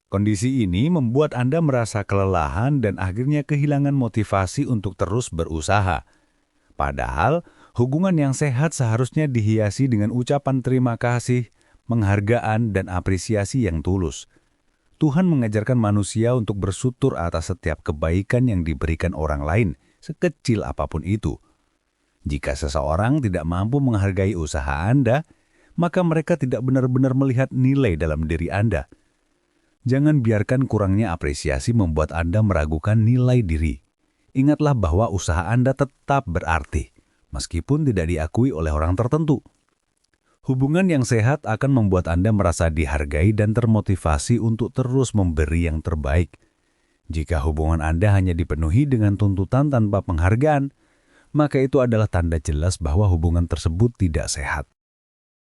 Kondisi ini membuat Anda merasa kelelahan dan akhirnya kehilangan motivasi untuk terus berusaha. Padahal, hubungan yang sehat seharusnya dihiasi dengan ucapan terima kasih, penghargaan, dan apresiasi yang tulus. Tuhan mengajarkan manusia untuk bersyukur atas setiap kebaikan yang diberikan orang lain, sekecil apapun itu. Jika seseorang tidak mampu menghargai usaha Anda, maka mereka tidak benar-benar melihat nilai dalam diri Anda. Jangan biarkan kurangnya apresiasi membuat Anda meragukan nilai diri. Ingatlah bahwa usaha Anda tetap berarti, meskipun tidak diakui oleh orang tertentu. Hubungan yang sehat akan membuat Anda merasa dihargai dan termotivasi untuk terus memberi yang terbaik. Jika hubungan Anda hanya dipenuhi dengan tuntutan tanpa penghargaan, maka itu adalah tanda jelas bahwa hubungan tersebut tidak sehat.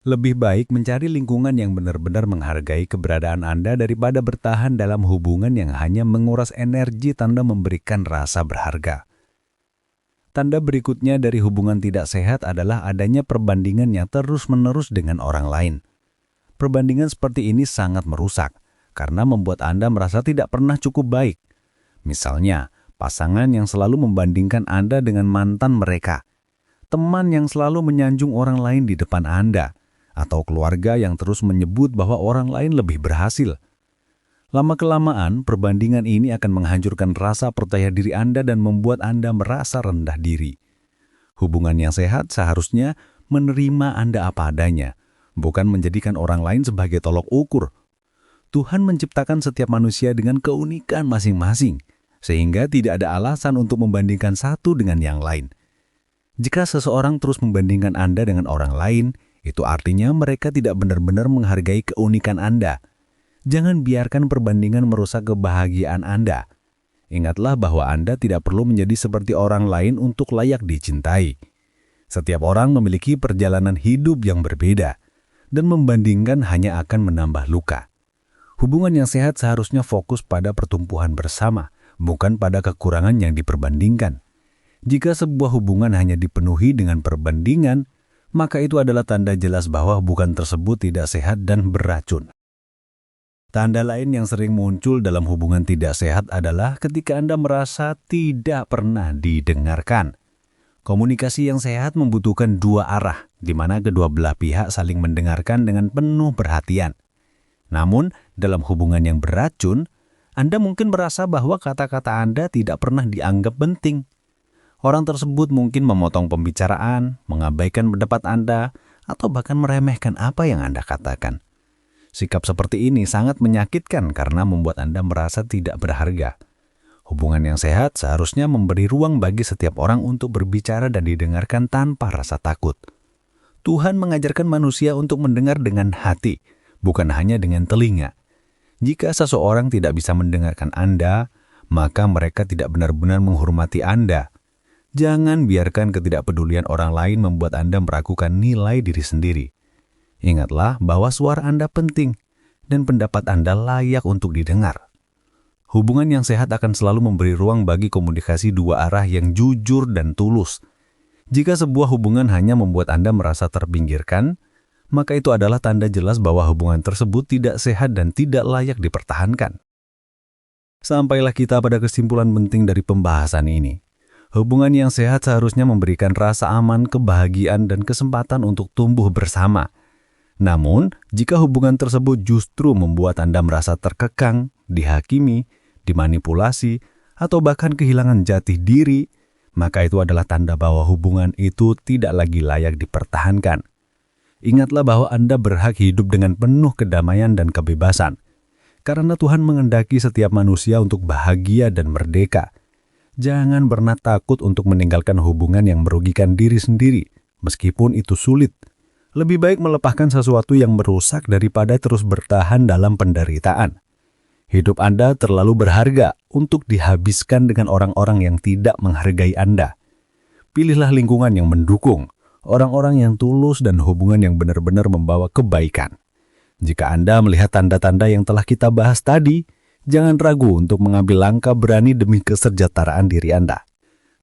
Lebih baik mencari lingkungan yang benar-benar menghargai keberadaan Anda daripada bertahan dalam hubungan yang hanya menguras energi tanpa memberikan rasa berharga. Tanda berikutnya dari hubungan tidak sehat adalah adanya perbandingan yang terus-menerus dengan orang lain. Perbandingan seperti ini sangat merusak, karena membuat Anda merasa tidak pernah cukup baik. Misalnya, pasangan yang selalu membandingkan Anda dengan mantan mereka, teman yang selalu menyanjung orang lain di depan Anda, atau keluarga yang terus menyebut bahwa orang lain lebih berhasil. Lama-kelamaan, perbandingan ini akan menghancurkan rasa percaya diri Anda dan membuat Anda merasa rendah diri. Hubungan yang sehat seharusnya menerima Anda apa adanya, bukan menjadikan orang lain sebagai tolok ukur. Tuhan menciptakan setiap manusia dengan keunikan masing-masing, sehingga tidak ada alasan untuk membandingkan satu dengan yang lain. Jika seseorang terus membandingkan Anda dengan orang lain, itu artinya mereka tidak benar-benar menghargai keunikan Anda. Jangan biarkan perbandingan merusak kebahagiaan Anda. Ingatlah bahwa Anda tidak perlu menjadi seperti orang lain untuk layak dicintai. Setiap orang memiliki perjalanan hidup yang berbeda, dan membandingkan hanya akan menambah luka. Hubungan yang sehat seharusnya fokus pada pertumbuhan bersama, bukan pada kekurangan yang diperbandingkan. Jika sebuah hubungan hanya dipenuhi dengan perbandingan, maka itu adalah tanda jelas bahwa hubungan tersebut tidak sehat dan beracun. Tanda lain yang sering muncul dalam hubungan tidak sehat adalah ketika Anda merasa tidak pernah didengarkan. Komunikasi yang sehat membutuhkan dua arah, di mana kedua belah pihak saling mendengarkan dengan penuh perhatian. Namun, dalam hubungan yang beracun, Anda mungkin merasa bahwa kata-kata Anda tidak pernah dianggap penting. Orang tersebut mungkin memotong pembicaraan, mengabaikan pendapat Anda, atau bahkan meremehkan apa yang Anda katakan. Sikap seperti ini sangat menyakitkan karena membuat Anda merasa tidak berharga. Hubungan yang sehat seharusnya memberi ruang bagi setiap orang untuk berbicara dan didengarkan tanpa rasa takut. Tuhan mengajarkan manusia untuk mendengar dengan hati, bukan hanya dengan telinga. Jika seseorang tidak bisa mendengarkan Anda, maka mereka tidak benar-benar menghormati Anda. Jangan biarkan ketidakpedulian orang lain membuat Anda meragukan nilai diri sendiri. Ingatlah bahwa suara Anda penting dan pendapat Anda layak untuk didengar. Hubungan yang sehat akan selalu memberi ruang bagi komunikasi dua arah yang jujur dan tulus. Jika sebuah hubungan hanya membuat Anda merasa terpinggirkan, maka itu adalah tanda jelas bahwa hubungan tersebut tidak sehat dan tidak layak dipertahankan. Sampailah kita pada kesimpulan penting dari pembahasan ini. Hubungan yang sehat seharusnya memberikan rasa aman, kebahagiaan, dan kesempatan untuk tumbuh bersama. Namun, jika hubungan tersebut justru membuat Anda merasa terkekang, dihakimi, dimanipulasi, atau bahkan kehilangan jati diri, maka itu adalah tanda bahwa hubungan itu tidak lagi layak dipertahankan. Ingatlah bahwa Anda berhak hidup dengan penuh kedamaian dan kebebasan, karena Tuhan menghendaki setiap manusia untuk bahagia dan merdeka. Jangan pernah takut untuk meninggalkan hubungan yang merugikan diri sendiri, meskipun itu sulit. Lebih baik melepaskan sesuatu yang merusak daripada terus bertahan dalam penderitaan. Hidup Anda terlalu berharga untuk dihabiskan dengan orang-orang yang tidak menghargai Anda. Pilihlah lingkungan yang mendukung, orang-orang yang tulus dan hubungan yang benar-benar membawa kebaikan. Jika Anda melihat tanda-tanda yang telah kita bahas tadi, jangan ragu untuk mengambil langkah berani demi kesejahteraan diri Anda.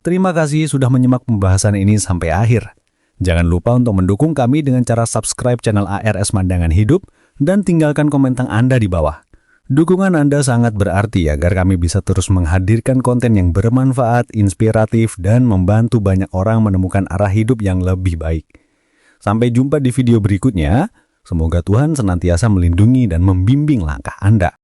Terima kasih sudah menyimak pembahasan ini sampai akhir. Jangan lupa untuk mendukung kami dengan cara subscribe channel ARS Pandangan Hidup dan tinggalkan komentar Anda di bawah. Dukungan Anda sangat berarti agar kami bisa terus menghadirkan konten yang bermanfaat, inspiratif, dan membantu banyak orang menemukan arah hidup yang lebih baik. Sampai jumpa di video berikutnya. Semoga Tuhan senantiasa melindungi dan membimbing langkah Anda.